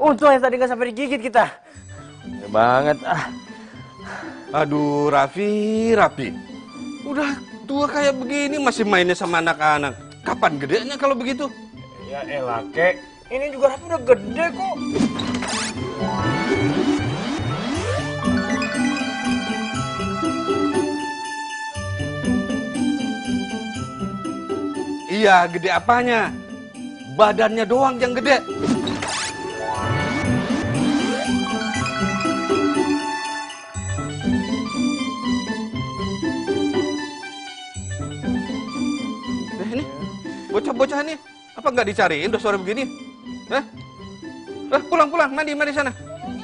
Untung yang tadi nggak sampai digigit kita. Ya banget ah. Aduh, Raffi. Udah tua kayak begini masih mainnya sama anak-anak. Kapan gedenya kalau begitu? Ya elah, Kek. Ini juga Raffi udah gede kok. Iya, gede apanya? Badannya doang yang gede. Ini bocah-bocah nih, apa nggak dicariin udah sore begini? Pulang, mandi sana.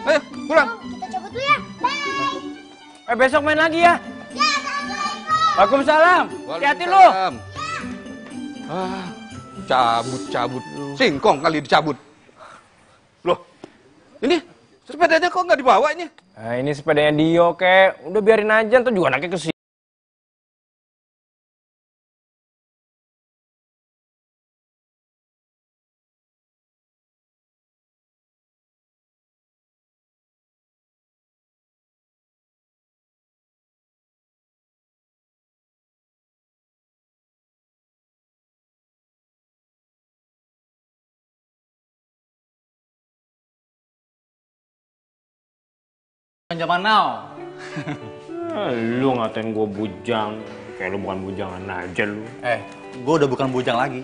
Ayo, pulang. Kita cabut dulu ya. Bye. Besok main lagi ya. Ya, assalamualaikum. Waalaikumsalam. Hati-hati lu. Cabut. Singkong kali dicabut. Loh, ini sepedanya kok nggak dibawa ini? Nah, ini sepedanya Dio, Kek. Udah biarin aja, ntar juga anaknya kesini. Zaman now. Lu ngatain gue bujang. Kayak lu bukan bujangan aja lu. Gue udah bukan bujang lagi.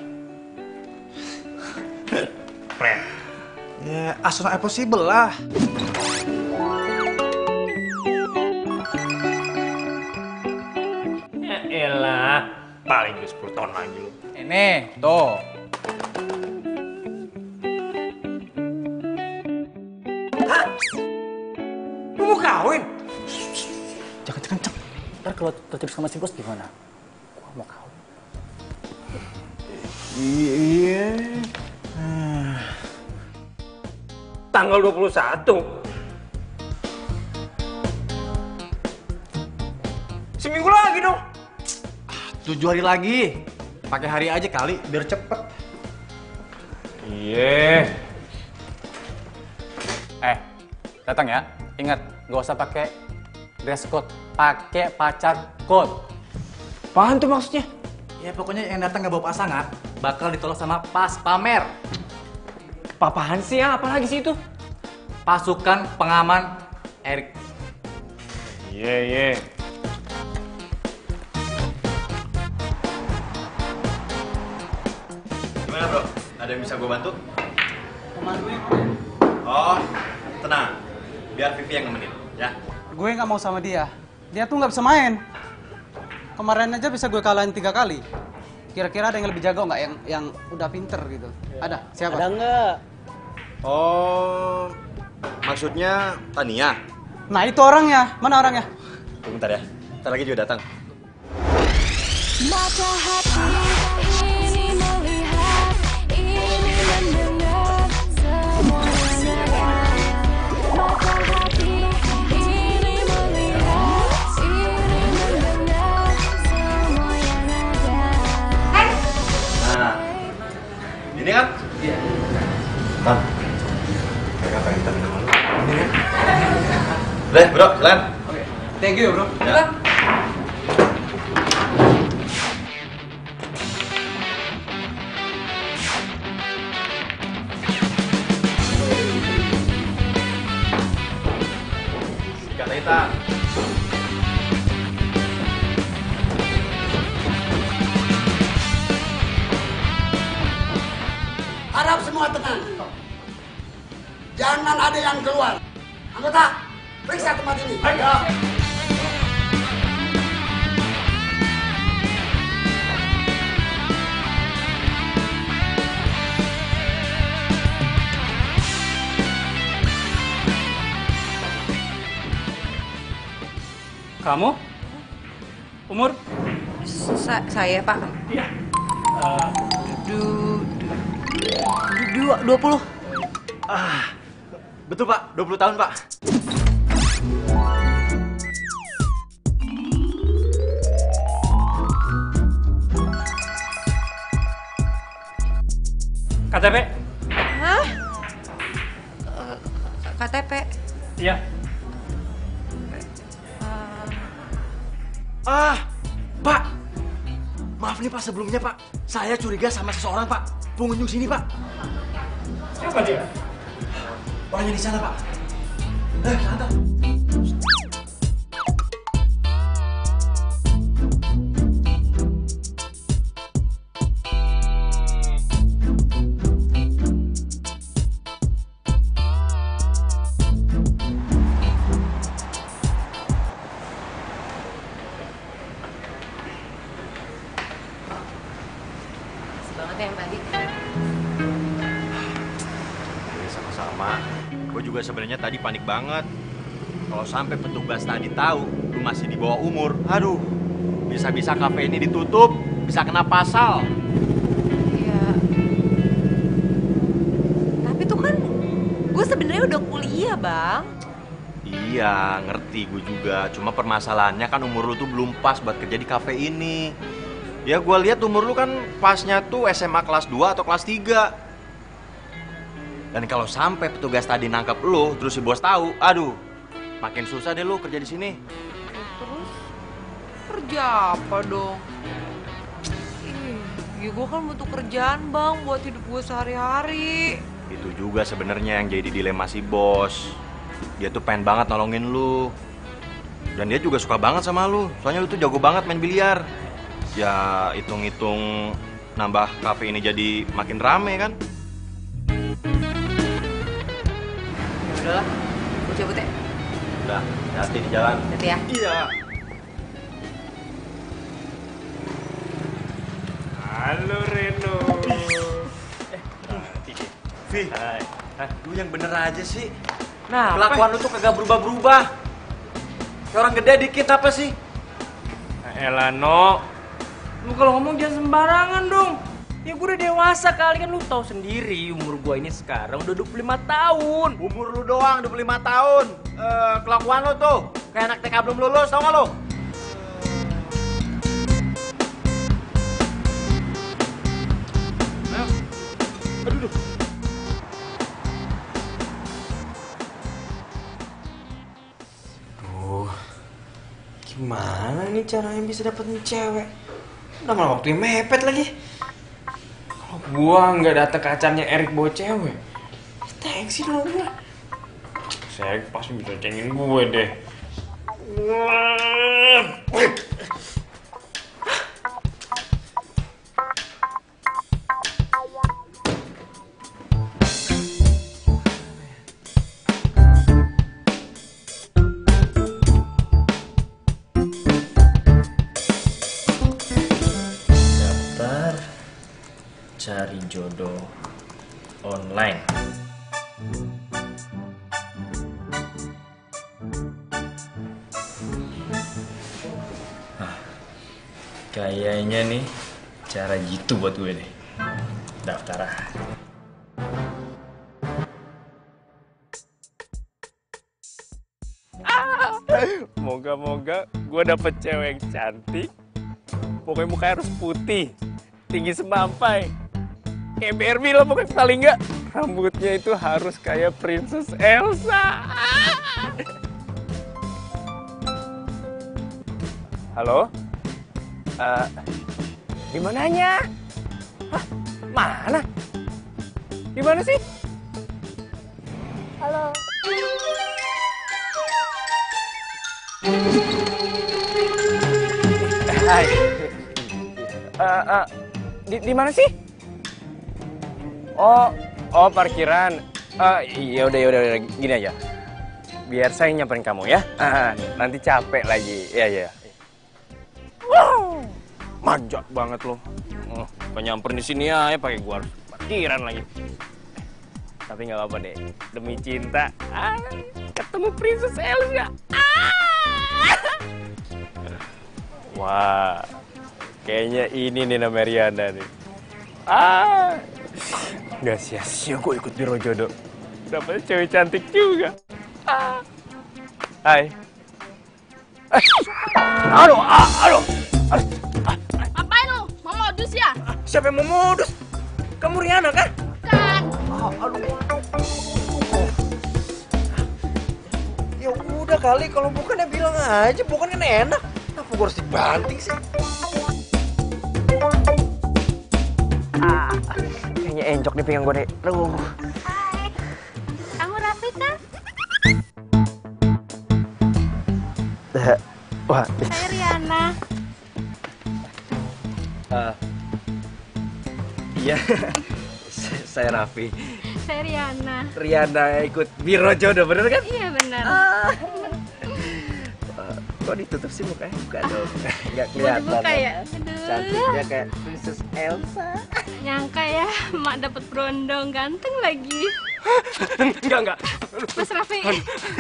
Ya, as soon as possible lah. Ya elah. Paling juga 10 tahun lagi lu. Ini, tuh. Lu mau kawin? Jangan kenceng. Ntar kalau tertib sama si bos gimana? Gua mau kawin. Iya. Tanggal 21. Seminggu lagi dong. 7 hari lagi. Pakai hari aja kali, biar cepet. Iya. Datang ya. Ingat, gak usah pakai dress code. Pakai pacar code. Apaan tuh maksudnya? Ya pokoknya yang datang gak bawa pasangan, bakal ditolak sama pas pamer. Apaan sih ya? Apa lagi sih itu? Pasukan pengaman Erik. Iya. Gimana bro? Ada yang bisa gue bantu? Oh, tenang. Biar Vivi yang nemenin, ya. Gue nggak mau sama dia. Dia tuh nggak bisa main. Kemarin aja bisa gue kalahin 3 kali. Kira-kira ada yang lebih jago nggak yang udah pinter gitu? Ada? Siapa? Ada nggak? Oh, maksudnya Tania? Nah itu orangnya. Mana orangnya? Tunggu bentar ya. Bentar lagi juga datang. Mata hati ini melihat, ini mendengar semua yang ada. Mata hati ini melihat, ini mendengar semua yang ada. Nah, ini kan? Iya. Tam, mereka pengen kita minum dulu. Ini kan? Udah, bro, silakan. Oke. Thank you bro. Ya. Kata kita. Harap semua tenang. Jangan ada yang keluar. Anggota, periksa tempat ini. Ayo. Kamu? Umur? Saya Pak. Iya. 20. Betul Pak, 20 tahun Pak. KTP? Hah? KTP. Iya. Pak. Maaf nih Pak sebelumnya Pak. Saya curiga sama seseorang Pak. Pengunjung sini Pak. Siapa dia? Orangnya di sana Pak. Santai. Banget ya yang tadi. Sama-sama. Gue juga sebenarnya tadi panik banget. Kalau sampai petugas tadi tahu lu masih di bawah umur, aduh, bisa-bisa kafe ini ditutup, bisa kena pasal. Iya. Tapi tuh kan gue sebenarnya udah kuliah, Bang. Iya, ngerti gue juga. Cuma permasalahannya kan umur lu tuh belum pas buat kerja di kafe ini. Ya gue lihat umur lu kan pasnya tuh SMA kelas 2 atau kelas 3. Dan kalau sampai petugas tadi nangkep lu, terus si bos tahu, aduh, makin susah deh lu kerja di sini. Terus kerja apa dong? Ya gue kan butuh kerjaan, Bang, buat hidup gue sehari-hari. Itu juga sebenarnya yang jadi dilema si bos. Dia tuh pengen banget nolongin lu. Dan dia juga suka banget sama lu. Soalnya lu tuh jago banget main biliar. Ya hitung-hitung nambah kafe ini jadi makin rame kan. Ya udahlah, gue cabut ya. Udah, hati di jalan. Hati ya. Iya. Halo Reno. Vi, lu yang bener aja sih. Nah, Kelakuan lu tuh kagak berubah-berubah. Kayak orang gede dikit apa sih? Elah, No. Lu kalau ngomong jangan sembarangan dong. Ya gue udah dewasa kali, kan lu tahu sendiri umur gue ini sekarang udah 25 tahun. Umur lu doang 25 tahun. Kelakuan lu tuh kayak anak TK belum lulus, tau gak lu? Aduh. Gimana nih caranya bisa dapetin cewek? Udah malah waktunya mepet lagi. Kalau gua nggak datang ke acaranya Erik bawa cewek, thanks dong gua. Saya pasti bisa cengin gue deh. Daftar cari jodoh online. Kayaknya nih cara gitu buat gue nih. Daftar ah. Moga-moga gue dapet cewek yang cantik. Pokoknya muka harus putih, tinggi semampai. Kayak Barbie lah pokoknya, paling nggak rambutnya itu harus kayak Princess Elsa. Halo? Di mananya? Hah? Mana? Di mana sih? Halo. Hai. Di mana sih? Oh parkiran. Ya udah gini aja. Biar saya nyamperin kamu ya. Nanti capek lagi. Ya. Wow, manja banget lo. Nyamperin di sini ya pakai gua harus parkiran lagi. Tapi nggak apa-apa deh. Demi cinta. Ketemu Princess Elsa. Wah, kayaknya ini nih namanya Riana nih. Nggak sia-sia gue ikut biro jodoh. Dapetnya cewek cantik juga. Hai. Aduh. Ngapain lu? Mau modus ya? Siapa yang mau modus? Kamu Riana kan? Kan. Aduh. Ya udah kali, kalau bukan ya bilang aja, bukan kan enak. Kenapa gue harus dibanting sih? Kayaknya enjok di pinggang gue deh. Aduh. Hai. Kamu Raffi kan? Wah. Saya Riana. Iya. Saya Raffi. Saya Riana. Riana ikut Biro Jodoh, bener kan? Iya benar. Kok ditutup sih mukanya? Buka dong. Nggak Mau kelihatan. dibuka ya? Aduh. Cantiknya kayak Princess Elsa. Nyangka ya, Mak dapat berondong ganteng lagi. Enggak. Mas Raffi.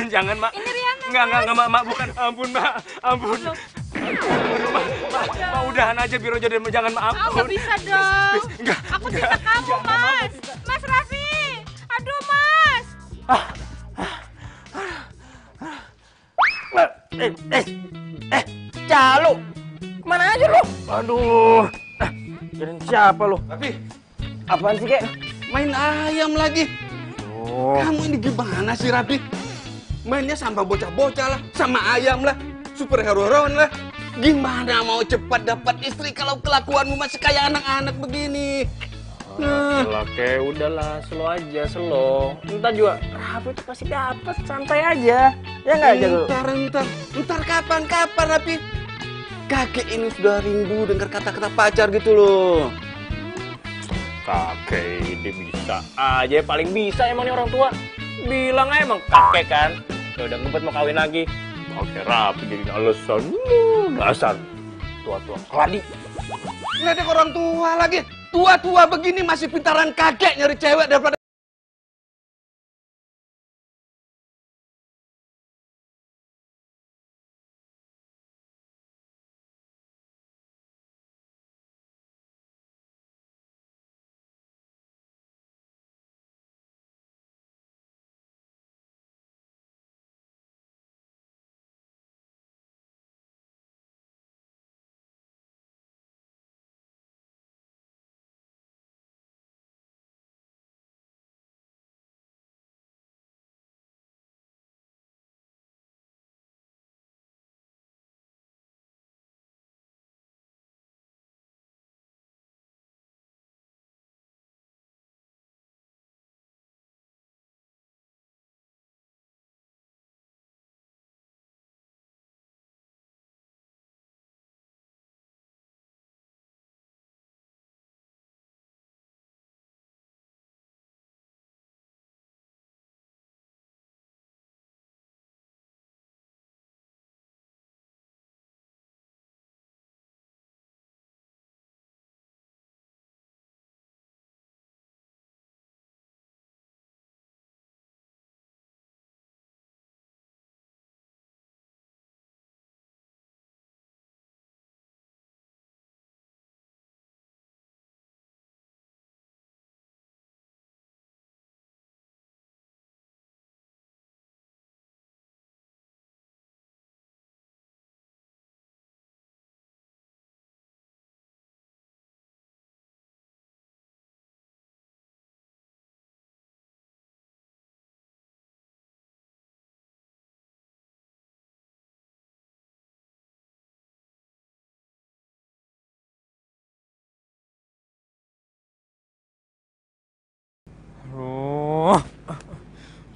Jangan, Mak. Ini Riana. Enggak, Mak. Bukan. Ampun, Mak. Ampun. Mak, udahan aja Biro Jodoh. Jangan, Mak. Oh, nggak bisa dong. Enggak. Aku cinta kamu, Mas. Mas Raffi. Aduh, Mas. Calo. Kemana aja lu? Aduh. Kirain siapa lu? Tapi Apaan sih, Kek? main ayam lagi. Oh. Kamu ini gimana sih, Rapi? Mainnya sama bocah-bocah lah, sama ayam lah, superhero-heroan lah. Gimana mau cepat dapat istri kalau kelakuanmu masih kayak anak-anak begini? Lah, Kek, udahlah, slow aja, slow. Entar juga Rapi itu pasti dapat, santai aja. Ya nggak aja lu? Entar kapan, Rapi? Kakek ini sudah rindu dengar kata-kata pacar gitu loh. Kakek ini bisa aja, paling bisa emang nih orang tua. Bilang aja emang kakek kan. Ya udah ngumpet mau kawin lagi. Oke, Rapi jadi alasan. Dasar tua-tua keladi. Ngeledek orang tua lagi. Tua-tua begini masih pintaran kakek nyari cewek daripada...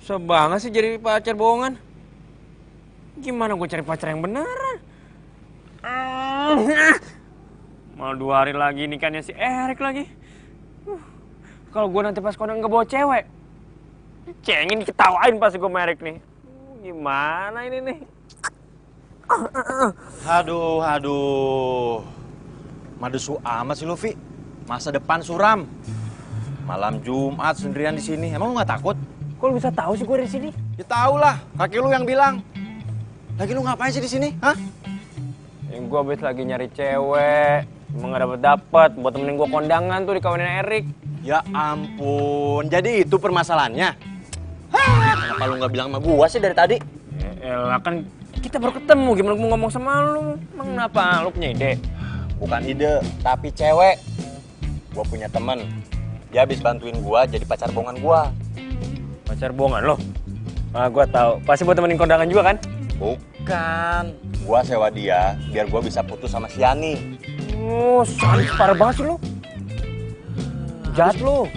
Susah banget sih jadi pacar bohongan. Gimana gue cari pacar yang beneran? Mau 2 hari lagi nikahnya si Erik lagi. Kalau gue nanti pas kondangan nggak bawa cewek, cengin diketawain pas gue merek nih. Gimana ini nih? Aduh. Madesu amat sih lu, Vi. Masa depan suram. Malam Jumat sendirian di sini. Emang lu nggak takut? Kok lu bisa tahu sih gue di sini? Ya tahu lah, kaki lu yang bilang. Lagi lu ngapain sih di sini? Hah? Yang gue abis lagi nyari cewek, emang gak dapet buat temenin gue kondangan tuh di kawinan Erik. Ya ampun, jadi itu permasalahannya. Kenapa lu nggak bilang sama gua sih dari tadi? Ya elah, kan kita baru ketemu, gimana gue ngomong sama lu? Emang kenapa? Lu punya ide? Bukan ide, tapi cewek. Gua punya temen. Dia habis bantuin gua jadi pacar bohongan gua. Pacar bohongan lo? Ah, gua tahu. Pasti buat temenin kondangan juga kan? Bukan. Gua sewa dia biar gua bisa putus sama si Yani. Oh, sadis parah banget sih lu. Jahat lu.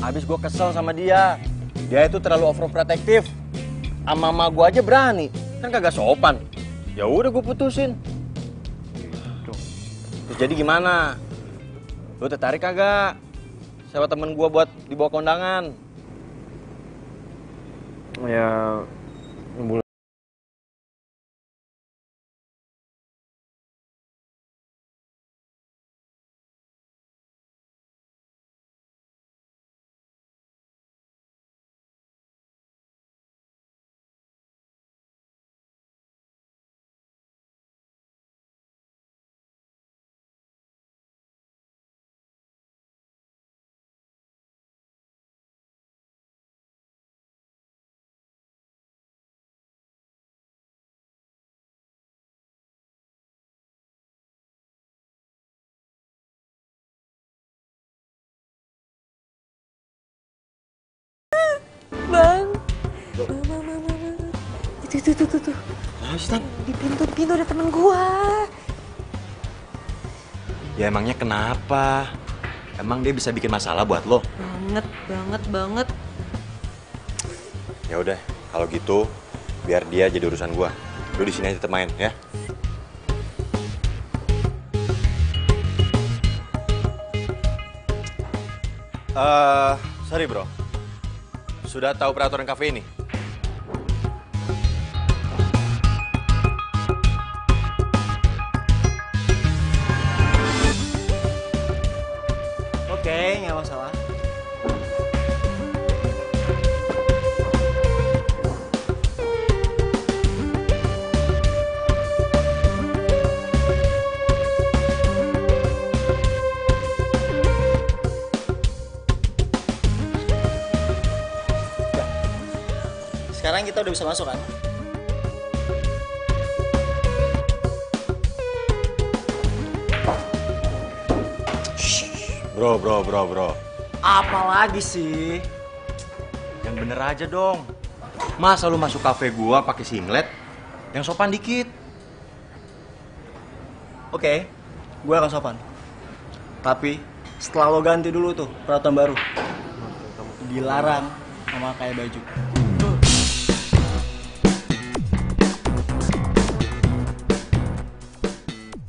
Habis gua kesel sama dia. Dia itu terlalu overprotective. Sama mama gua aja berani. Kan kagak sopan. Ya udah gua putusin. Terus jadi gimana? Lu tertarik kagak? Sewa temen gua buat dibawa kondangan. Ya, Bang. Itu. Stan? Di pintu ada temen gua. Ya emangnya kenapa? Emang dia bisa bikin masalah buat lo? Banget. Ya udah, kalau gitu biar dia jadi urusan gua. Lu di sini aja tetap main ya. Sorry bro. Sudah tahu peraturan kafe ini? Oke, nggak masalah. Sekarang kita udah bisa masuk kan? Bro. Apalagi sih? Yang bener aja dong. Masa lu masuk kafe gua pakai singlet? Yang sopan dikit. Oke, gue akan sopan. Tapi setelah lo ganti dulu tuh peraturan baru. Dilarang memakai baju.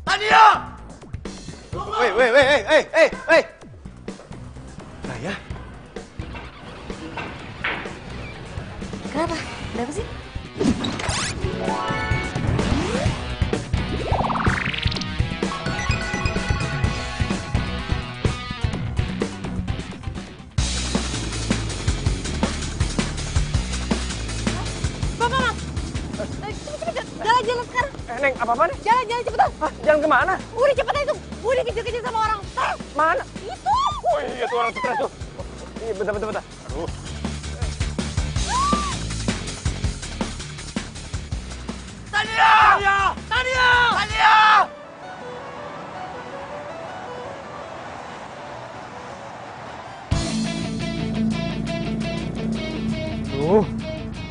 Tania! Wey. Raya? Kenapa? Ada apa sih? Bang. Cepet. Jalan sekarang. Neng, apa-apaan? Jalan cepetan. Hah, jalan kemana? Udah cepetan itu. Gue dikejar-kejar sama orang. Mana? Itu. Oh iya, tuh orang stres tuh. Iya, bentar. Aduh. Tania!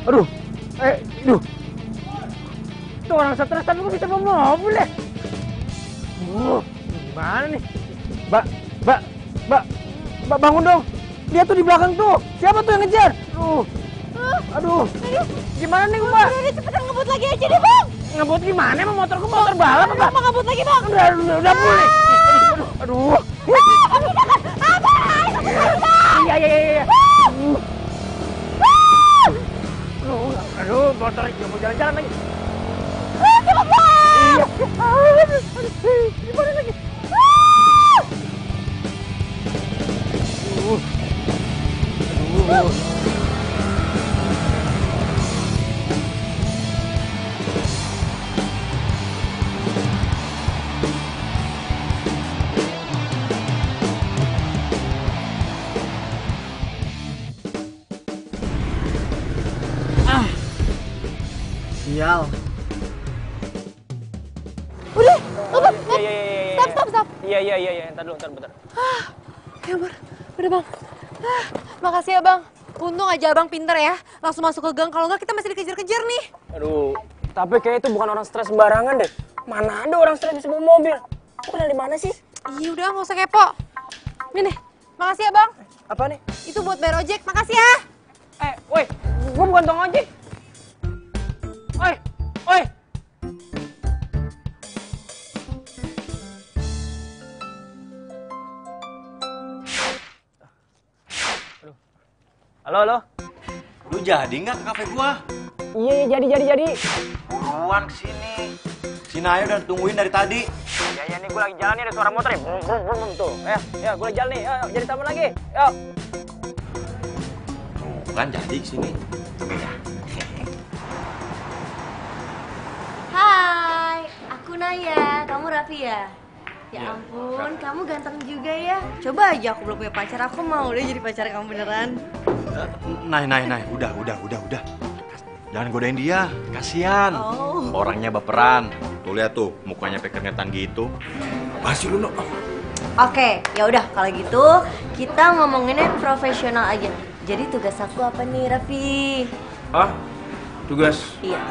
Aduh. Itu orang stres tapi kok bisa bawa mobil ya? Gimana nih? Mbak, bangun dong. Dia tuh di belakang tuh. Siapa tuh yang ngejar? Aduh. Gimana nih, Mbak? Udah cepetan ngebut lagi aja deh, Bang. Ngebut gimana? Emang motorku motor balap apa? Mau ngebut lagi, Bang. Udah boleh. Aduh. Iya. Aduh, motornya nggak mau jalan-jalan lagi. Cepet, Bang. Gimana lagi? Aduh. Sial. Udah, Iya. Stop. Iya. Entar bentar. Ya ampun, udah Bang. Makasih ya Bang. Untung aja abang pinter ya, langsung masuk ke gang. Kalau nggak kita masih dikejar-kejar nih. Aduh, tapi kayak itu bukan orang stres sembarangan deh. Mana ada orang stres di sebuah mobil? Aku kenal di mana sih? Iya udah, nggak usah kepo. Nih nih, makasih ya bang. Apa nih? Itu buat bayar ojek, makasih ya. Woi, gua bukan tukang ojek. Woi. Halo. Lu jadi nggak ke kafe gua? Iya, jadi. Buruan kesini. Si Naya udah tungguin dari tadi. Ya, nih gue lagi jalan nih, ada suara motor nih. Brum, tuh. Ya, gue lagi jalan nih. Ayo, jadi sama lagi. Yuk. Kan jadi kesini. Hai, aku Naya. Kamu Raffi ya? Ya ampun, kamu ganteng juga ya. Coba aja aku belum punya pacar, aku mau deh jadi pacar kamu beneran. Nay, udah. Jangan godain dia, kasihan. Oh. Orangnya baperan. Tuh lihat tuh, mukanya sampai keringetan gitu. Pasti lu no. Oke, ya udah kalau gitu kita ngomonginnya profesional aja. Jadi tugas aku apa nih, Raffi? Ah, tugas. Iya.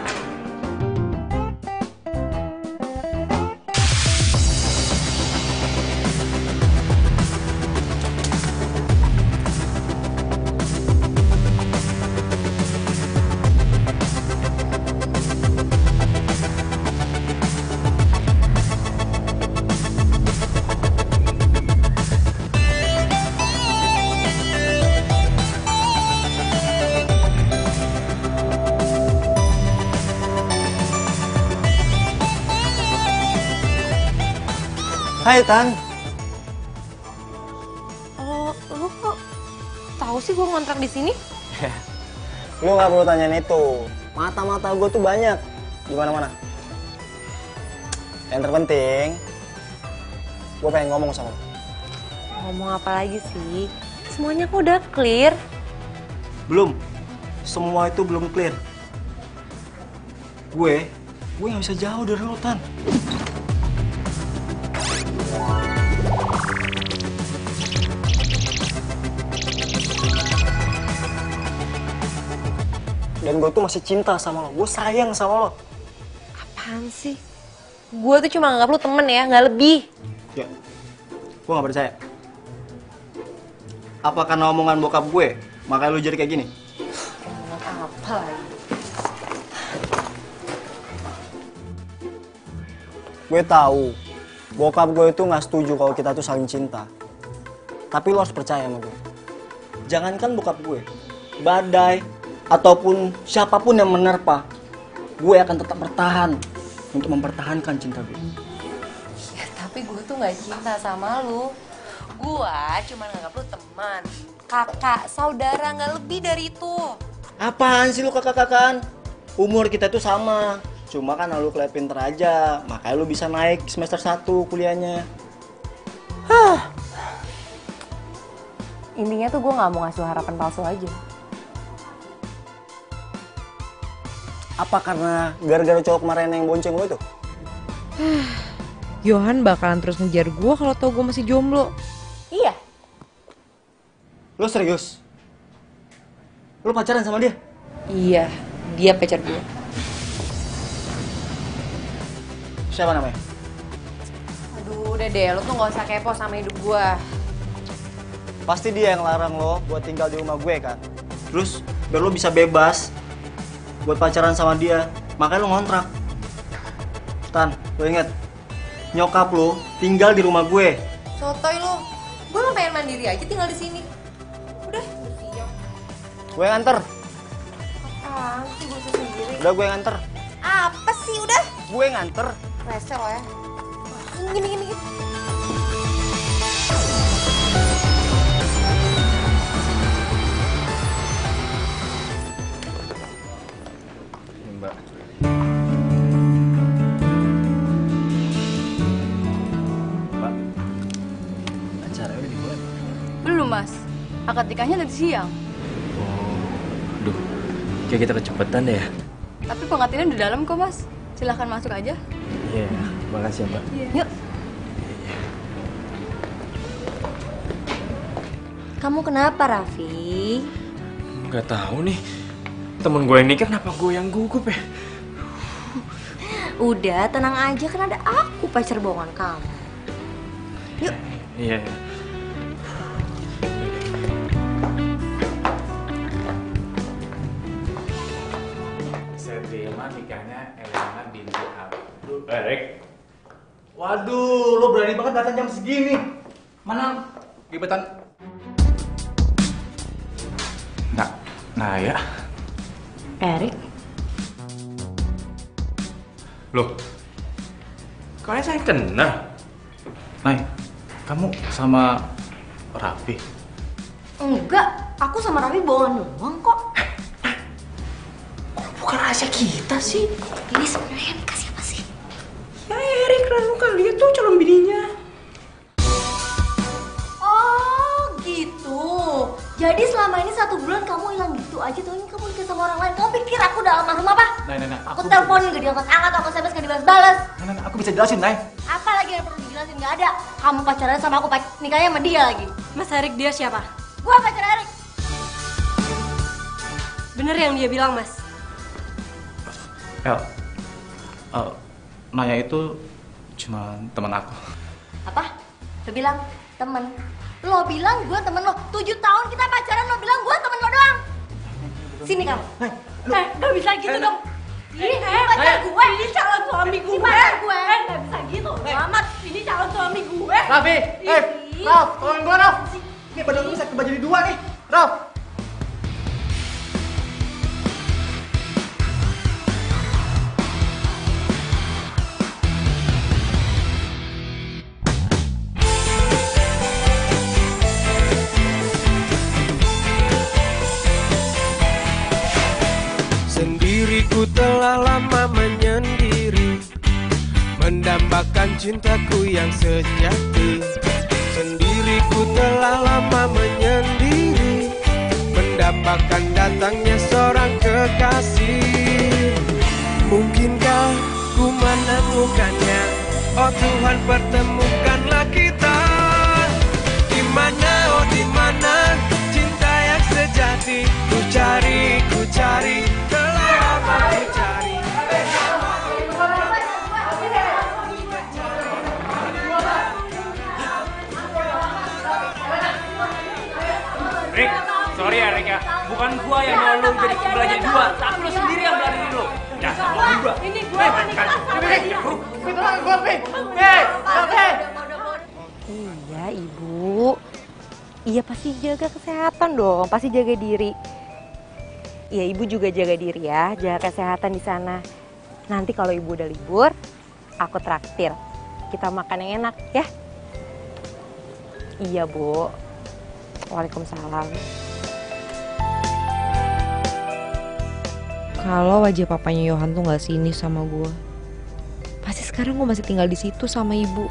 Hai Tan. Oh, lu kok tahu sih gue ngontrak di sini? Lu nggak perlu tanyain itu. Mata-mata gue tuh banyak di mana-mana. Yang terpenting, gue pengen ngomong sama lu. Ngomong apa lagi sih? Semuanya kok udah clear. Belum. Semua itu belum clear. Gue nggak bisa jauh dari lu, Tan. Dan gue tuh masih cinta sama lo, gue sayang sama lo. Apaan sih? Gue tuh cuma nganggap lu temen ya, nggak lebih. Ya, gue gak percaya. Apa karena omongan bokap gue, makanya lu jadi kayak gini? Apa lagi? Gue tahu, bokap gue itu nggak setuju kalau kita tuh saling cinta. Tapi lo harus percaya sama gue. Jangankan bokap gue, badai, ataupun siapapun yang menerpa, gue akan tetap bertahan untuk mempertahankan cinta gue. Ya, tapi gue tuh nggak cinta sama lu. Gue cuma nganggap lu teman, kakak, saudara, nggak lebih dari itu. Apaan sih lu kakak-kakaan? Umur kita tuh sama. Cuma kan lu kelihatan pinter aja, makanya lu bisa naik semester 1 kuliahnya. Intinya tuh gue nggak mau ngasih harapan palsu aja. Apa karena gara-gara cowok kemarin yang bonceng lu itu? Johan bakalan terus ngejar gue kalau tau gue masih jomblo. Iya. Lu serius? Lu pacaran sama dia? Iya, dia pacar gue. Siapa namanya? Aduh, udah deh, lu tuh gak usah kepo sama hidup gue. Pasti dia yang larang lo buat tinggal di rumah gue kan? Terus biar lo bisa bebas buat pacaran sama dia, makanya lo ngontrak. Tan, lo inget, nyokap lo tinggal di rumah gue. Sotoy lu, gue mau pengen mandiri aja tinggal di sini. Udah, siap. Gue yang nganter. Apaan sih gue sendiri? Udah gue yang nganter. Apa sih udah? Gue yang nganter. Rese lo ya. Gini. Mbak. Mbak. Acaranya udah dimulai. Belum, Mas. Akad nikahnya tadi siang. Aduh, kayak kita kecepatan deh ya. Tapi pengantinnya di dalam kok, Mas. Silahkan masuk aja. Iya, makasih ya, Mbak. Yuk. Kamu kenapa, Raffi? Nggak tahu nih. Temen gue ini kenapa gue yang gugup ya? Udah, tenang aja kan ada aku pacar bohongan kamu. Yuk. Iya. Saya terima nikahnya Elena binti Abdul. Erik. Waduh, lo berani banget datang jam segini. Mana gebetan? Nah ya. Erik. Loh, kalian saya kenal? Nay, kamu sama Raffi? Enggak, aku sama Raffi bohongan doang kok. Bukan rahasia kita sih. Ini sebenarnya nikah siapa sih? Ya Erik, lalu kalian tuh calon bininya. Oh gitu. Jadi selama ini 1 bulan kamu hilang gitu aja tuh, kamu nikah sama orang lain. Kamu pikir aku udah almarhum apa? Nah, Aku telepon gak diangkat-angkat, aku SMS gak dibalas-balas. Nah, aku bisa jelasin, Nay. Apa lagi yang perlu dijelasin? Gak ada. Kamu pacaran sama aku, nikahnya sama dia lagi. Mas Erik dia siapa? Gua pacar Erik. Bener yang dia bilang, Mas? El, Naya itu cuma teman aku. Apa? Lo bilang temen? Lo bilang gue temen lo. 7 tahun kita pacaran, lo bilang gue temen lo doang. Sini kamu. Gak bisa gitu dong. Ini pacar gue. Ini calon suami gue. pacar gue. Gak bisa gitu. Selamat. Ini calon suami gue. Raffi, Raf, tolongin gua, Raf. Ini badan lu bisa kebagi jadi 2 nih, Raf. Sendiriku telah lama menyendiri, mendambakan cintaku yang sejati. Sendiriku telah lama menyendiri, mendambakan datangnya seorang kekasih. Mungkinkah ku menemukannya? Oh Tuhan, pertemukanlah kita. Di mana, oh di mana cinta yang sejati? Ku cari, telah lama ku cari. Rick, sorry ya Rick ya. Bukan gua yang mau lu jadi belanja 2, tapi lu sendiri yang belanja dulu. Ya, gua. Ini gue yang nikah. Iya, Ibu. Iya, pasti jaga kesehatan dong, pasti jaga diri. Iya, Ibu juga jaga diri ya, jaga kesehatan di sana. Nanti kalau Ibu udah libur, aku traktir. Kita makan yang enak ya. Iya, Bu. Waalaikumsalam. Kalau wajah papanya Yohan tuh nggak sini sama gue, pasti sekarang gue masih tinggal di situ sama ibu.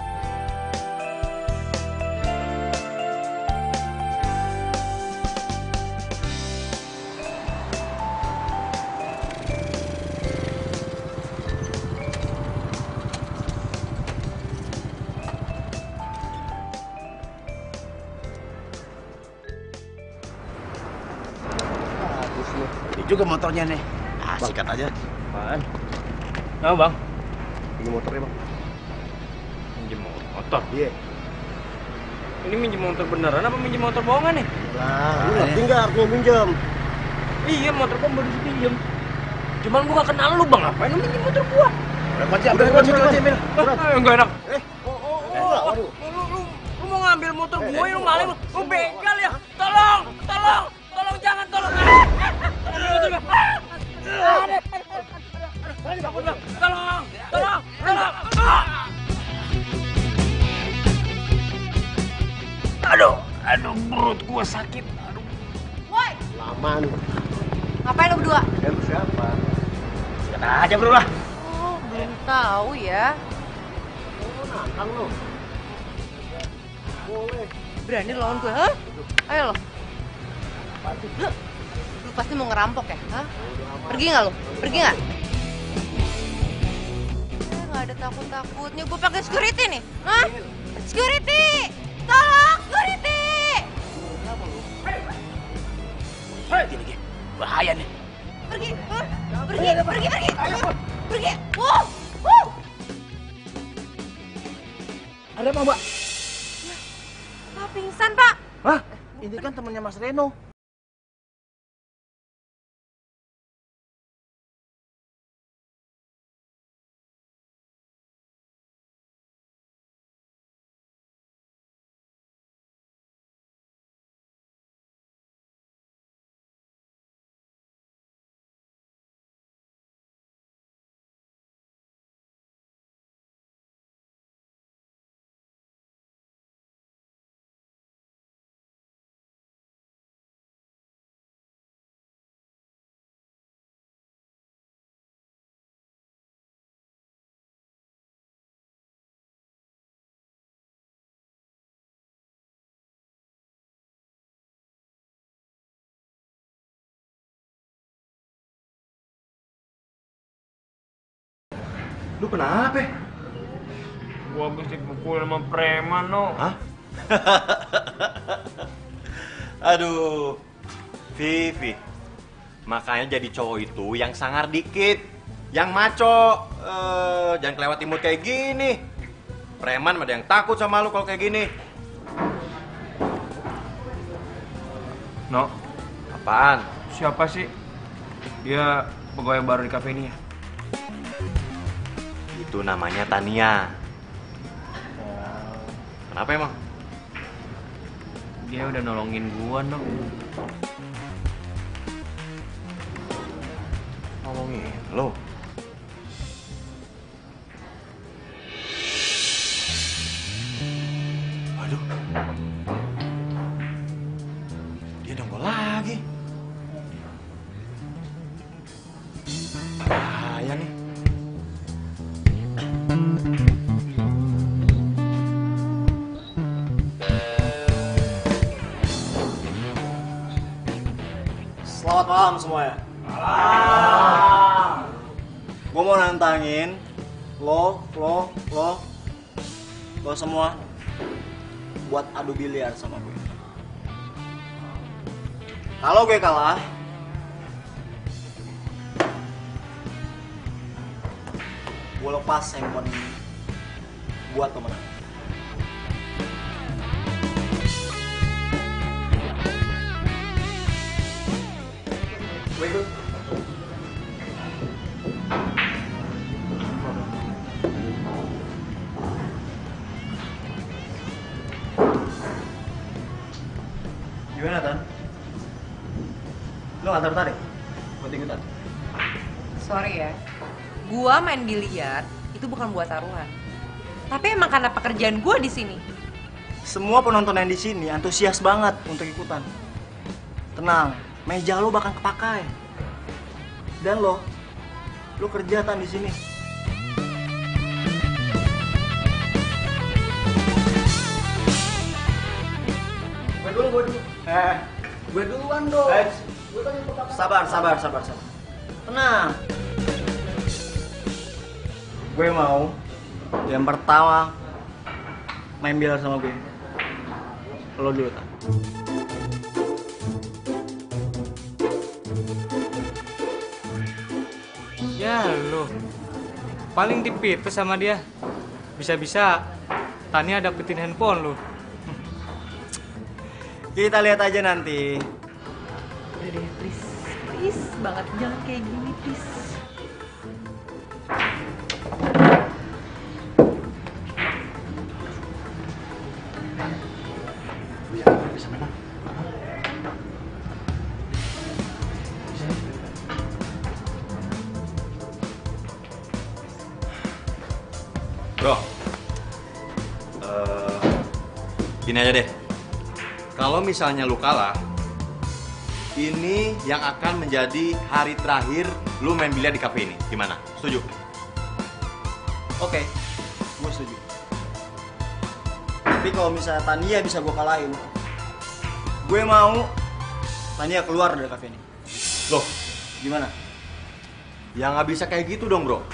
Ini juga motornya nih. Sikat aja. Apaan? Apa bang? Ini motornya bang. Minjem motor? Iya. Ini minjem motor beneran apa minjem motor bohongan nih? Lah, lu ngerti nggak artinya minjem? Iya, motor gua baru dipinjem. Cuman gua gak kenal lu bang, ngapain lu minjem motor gua? Udah kunci. Enggak enak. Waduh. Lu mau ngambil motor gue, lu maling, lu begal ya? Tolong, jangan, tolong. Tolong. Aduh, perut gua sakit. Aduh. Woi, Laman. ngapain lo berdua? Lu siapa? Sikat aja bro lah. Oh, belum tahu ya. Nantang lu. Boleh. Berani lawan gue, hah? Ayo lo. Lu pasti mau ngerampok ya, hah? Pergi nggak lo? Pergi nggak? Nggak ada takut-takutnya. Gue pakai security nih, hah? Security! Tolong, security! Hei, gini. pingsan, Pak. Hah? Ini kan temannya Mas Reno. Lu kenapa? Gua habis dipukul sama preman, no. Hah? Aduh, Vivi. Makanya jadi cowok itu yang sangar dikit, yang maco. Jangan kelewat imut kayak gini. Preman ada yang takut sama lu kalau kayak gini. No, Apaan? siapa sih? Dia pegawai baru di kafe ini ya? Itu namanya Tania. Kenapa emang? Dia udah nolongin gua, no. Nolongin lo? Waduh. Dia nongol lagi. Bahaya nih. Selamat malam semuanya. Malam. Gue mau nantangin lo semua buat adu biliar sama gue. Kalau gue kalah, gue lepas handphone ini buat pemenang. Gue ikut. Gimana, Tan? Lo gak tertarik buat ikutan? Sorry ya, gua main biliar itu bukan buat taruhan. Tapi emang karena pekerjaan gua di sini. Semua penonton yang di sini antusias banget untuk ikutan. Tenang, meja lo bakal kepakai. Dan lo kerja Tan di sini. Gue dulu. Gue duluan dong. Sabar. Tenang. Gue mau yang pertama main biliar sama gue. Lo dulu, Tan. Ya lo, paling dipipes sama dia. Bisa-bisa Tania dapetin handphone lo. Kita lihat aja nanti. Udah deh, please banget jangan kayak gini, please. Bro, gini aja deh. Kalau misalnya lu kalah, ini yang akan menjadi hari terakhir lu main biliar di kafe ini. Gimana? Setuju? Oke, gue setuju. Tapi kalau misalnya Tania bisa gue kalahin, gue mau Tania keluar dari kafe ini. Loh, gimana? Ya nggak bisa kayak gitu dong, bro.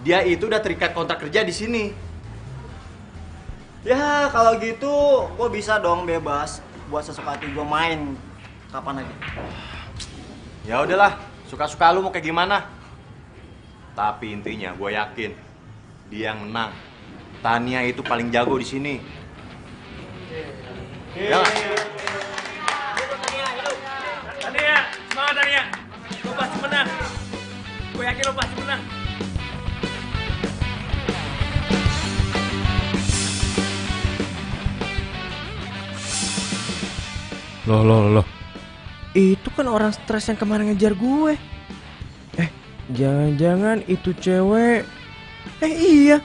Dia itu udah terikat kontrak kerja di sini. Ya kalau gitu, gue bisa dong bebas buat sesuka hati gue main kapan aja. Ya udahlah, suka-suka lu mau kayak gimana. Tapi intinya gue yakin dia yang menang. Tania itu paling jago di sini. Jalan. Tania, semangat Tania. Lo pasti menang. Gue yakin lo pasti menang. Loh. Itu kan orang stres yang kemarin ngejar gue. Jangan-jangan itu cewek. Iya.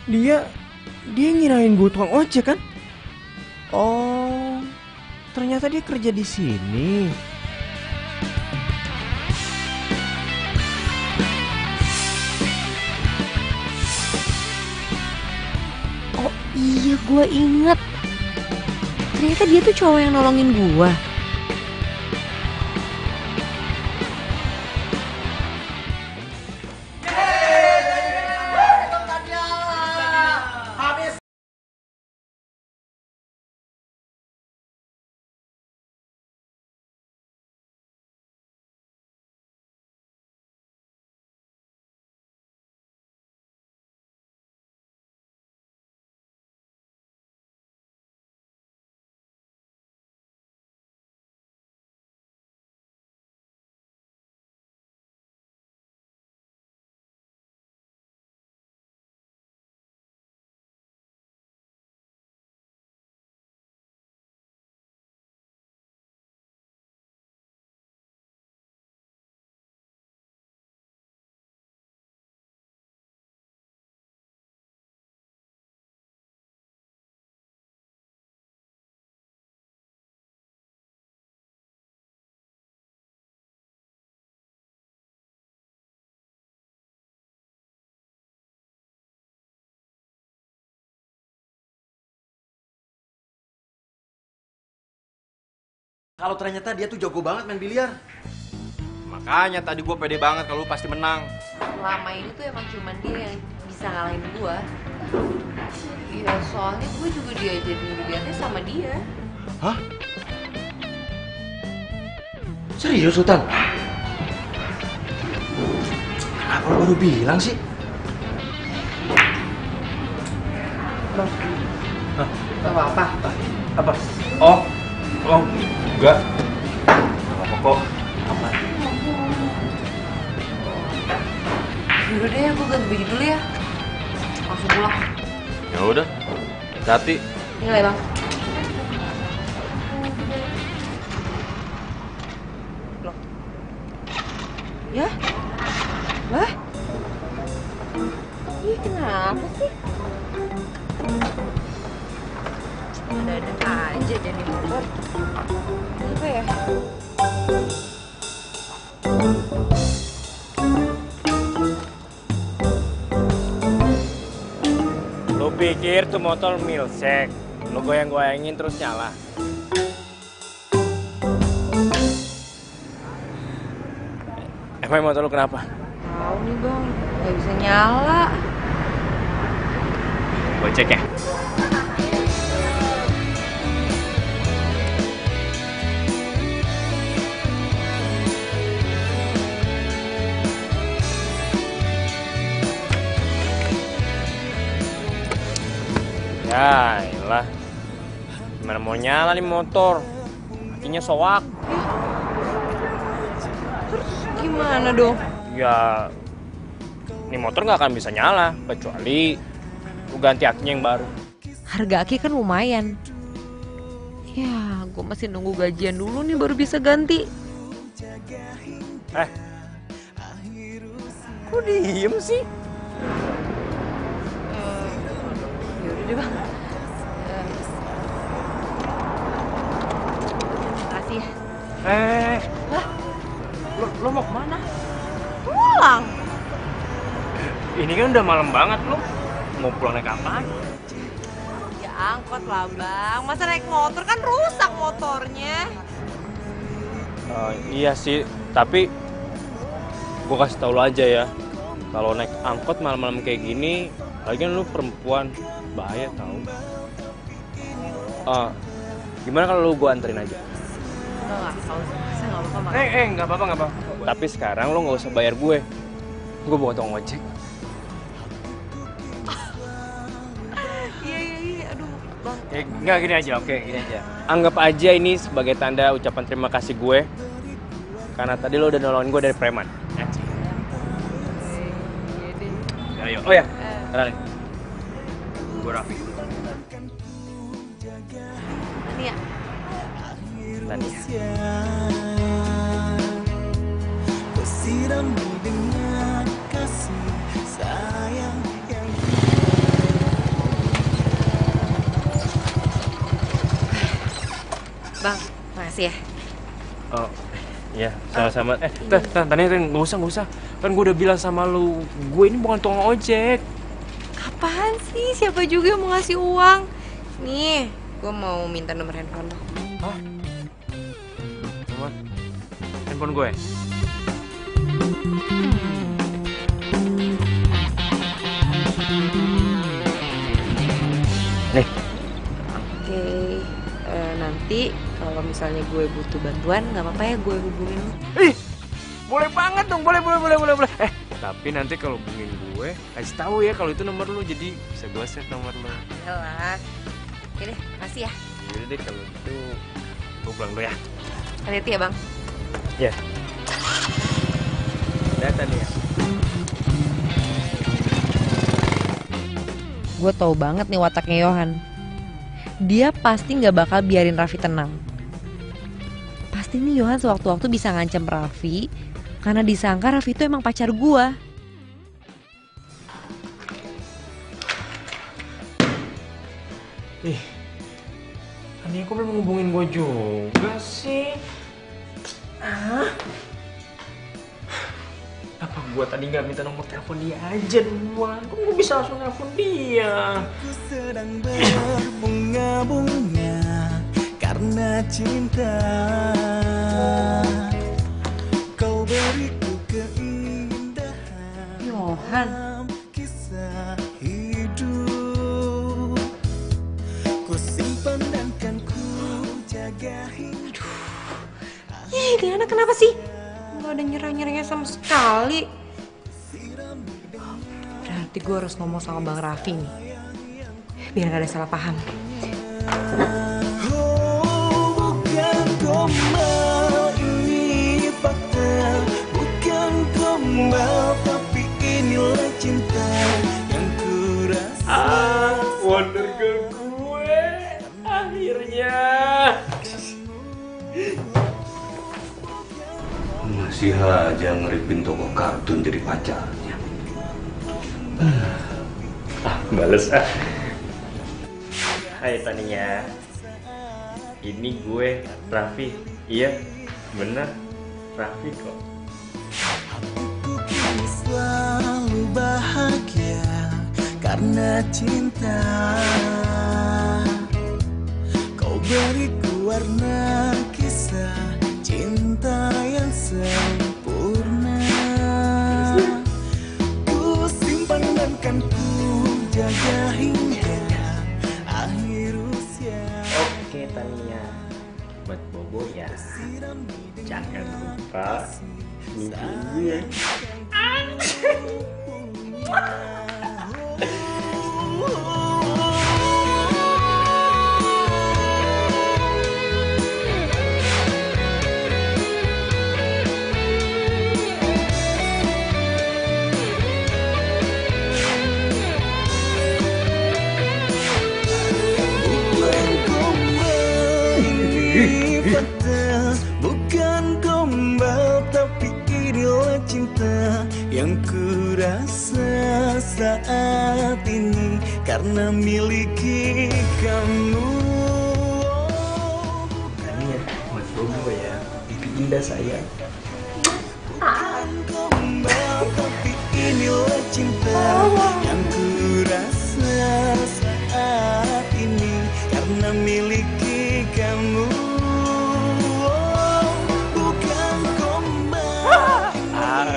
Dia ngirain gue tukang ojek kan? Oh, ternyata dia kerja di sini. Oh iya, gue inget. Ternyata dia tuh cowok yang nolongin gue. Kalau ternyata dia tuh jago banget main biliar. Makanya tadi gue pede banget kalau lu pasti menang. Selama ini tuh emang cuman dia yang bisa ngalahin gue. Iya, soalnya gue juga diajarin biliarnya sama dia. Hah? Serius, Sultan? Kenapa lu baru bilang sih? Bang. Hah? Apa? Apa? Oh, enggak. Apa kok? Apa? Yaudah deh, gue ganti baju dulu ya. Langsung pulang. Ya udah, hati. Tinggal ya, Bang. Loh. Ya? Wah? Ih, kenapa sih? Ada-ada aja jadi motor. Apa ya? Lu pikir tuh motor milsek? Lu goyang-goyangin terus nyala? Emang motor lu kenapa? Tahu nih, Bang. Nggak bisa nyala. Gue cek ya. Ya, iyalah. Gimana mau nyala nih motor? Akinya soak. Terus gimana dong? Ya, nih motor nggak akan bisa nyala kecuali lu ganti akinya yang baru. Harga aki kan lumayan. Ya, gue masih nunggu gajian dulu nih baru bisa ganti. Kok diem sih? Yaudah deh, Bang. Makasih ya. Hah? Lo mau kemana? Pulang. Ini kan udah malam banget lo. Mau pulang naik apaan? Ya angkot lah, Bang. Masa naik motor kan rusak motornya. Iya sih, tapi gue kasih tau lo aja ya. Kalau naik angkot malam-malam kayak gini, lagian lu perempuan, bahaya tau. Gimana kalau lu gue anterin aja? Enggak, kalau saya nggak apa-apa, Mas. Nggak apa-apa. Tapi sekarang lu nggak usah bayar gue. Gue bawa tukang ojek. Iya, aduh, Bang. Enggak, gini aja, oke, gini aja. Anggap aja ini sebagai tanda ucapan terima kasih gue. Karena tadi lo udah nolongin gue dari preman. Ya. Ayo, oh ya, kenalin. Gue Raffi. Tania. Tania. Sirami dengan kasih sayang yang Bang, makasih ya. Oh, iya, sama-sama. Tania, nggak usah. Kan gue udah bilang sama lu, gue ini bukan tukang ojek. Apaan sih? Siapa juga yang mau ngasih uang? Nih, gue mau minta nomor handphone lo. Hah? Nomor handphone gue? Nih. Oke, nanti kalau misalnya gue butuh bantuan, nggak apa-apa ya gue hubungin lo. Ih, boleh banget dong, boleh. Tapi nanti kalau hubungin gue, kasih tahu ya kalau itu nomor lu, jadi bisa gue save nomor lu. Yalah. Oke deh, makasih ya. Yaudah deh kalau gitu, gue pulang dulu ya. Hati-hati ya bang. Ya. Data nih ya. Gue tau banget nih wataknya Yohan. Dia pasti nggak bakal biarin Raffi tenang. Pasti nih Yohan sewaktu-waktu bisa ngancam Raffi karena disangka Raffi itu emang pacar gue. Ih, Tania kok belum ngubungin gue juga sih? Apa gue tadi nggak minta nomor telepon dia aja duluan? Kok gue bisa langsung telepon dia? Aku sedang berbunga-bunga karena cinta. Kau beriku keindahan Yohan, kisah hidup. Ku simpan dan kan ku jaga hingga. ini anak kenapa sih? Gak ada nyerah-nyerahnya sama sekali. Berarti gue harus ngomong sama Bang Raffi nih, biar gak ada salah paham. Bukan gombal, ini fakta. Bukan gombal, tapi inilah cinta yang ku rasa. Wonder girl gue, akhirnya. Masih aja ngeripin toko kartun jadi pacarnya. Bales ah. Hai Tania. Ini gue Raffi. Iya, bener Raffi kok. Ku selalu bahagia karena cinta. Kau beriku warna kisah cinta yang sempurna. Ku simpan dan kan ku jaga hingga akhir usia. Oke Tania, buat Bobo ya. Jangan lupa mimpiin gue. Bukan gombal, tapi inilah cinta yang ku rasa saat ini karena miliki kamu. Tania, buat Bobo ya. Mimpi indah sayang. Bukan gombal, tapi inilah cinta yang ku rasa saat ini karena miliki kamu.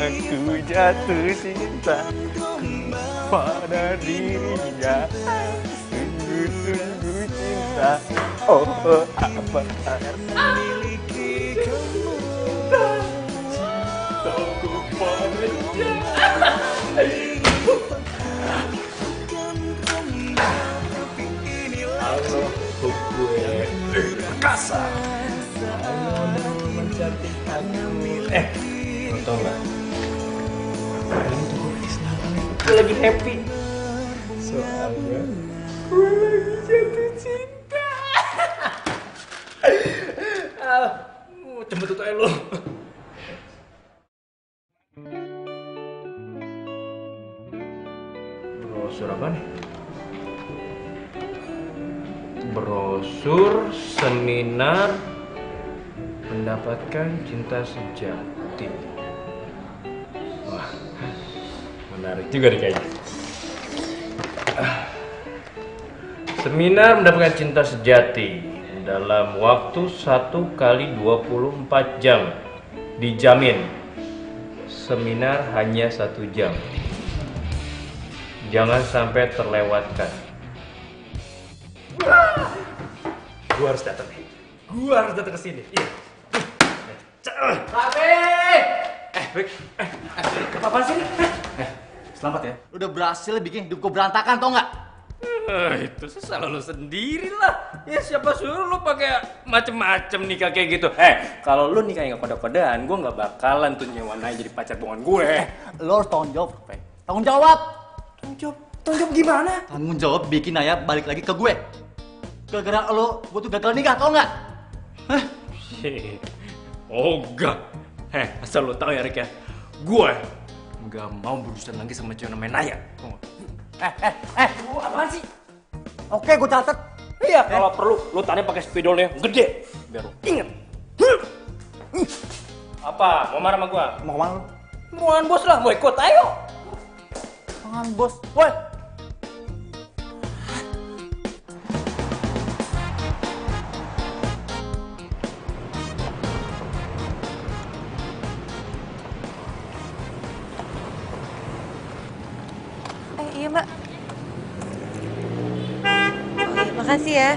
Aku jatuh cinta pada dirinya. Sungguh-sungguh cinta. Oh, apa miliki kamu. Cintaku padanya. Bukan gombal, tapi inilah cinta Mencantik aku. Lo tau gak? Kemarin tuh gue freestyle nih. Gue lagi happy. Soalnya gue lagi jatuh cinta. Cembetut aja lo. Brosur apa nih? Brosur seminar mendapatkan cinta sejati. Wah, menarik juga nih kayaknya. Seminar mendapatkan cinta sejati dalam waktu 1 kali 24 jam. Dijamin. Seminar hanya 1 jam. Jangan sampai terlewatkan. Gua harus datang nih. Gua harus datang ke sini. Iya. Rafi! Rick. Apa sih? Selamat ya. Udah berhasil bikin hidup gue berantakan, tau nggak? Itu sih salah lo sendiri lah. Ya siapa suruh lo pakai macem-macem nikah kayak gitu. Kalau lo nikah nggak kode-kodean, gue nggak bakalan tuh nyewa Naya jadi pacar bohongan gue. Lo harus tanggung jawab, Rafi. Tanggung jawab. Tanggung jawab gimana? Tanggung jawab bikin Naya balik lagi ke gue. Gara-gara lo, gue tuh gagal nikah, tau nggak? Oh enggak. Asal lo tau ya Rick ya, gue nggak mau berurusan lagi sama cewek namanya Naya. Apaan sih? Oke, gue catat. Iya, kalau perlu lo tanya pakai spidolnya gede, biar lo inget. Apa? Mau marah sama gue? Mau kemana lo? Ruangan bos lah, mau ikut, ayo. Tangan bos, woi. Iya mbak. Oh iya, makasih ya.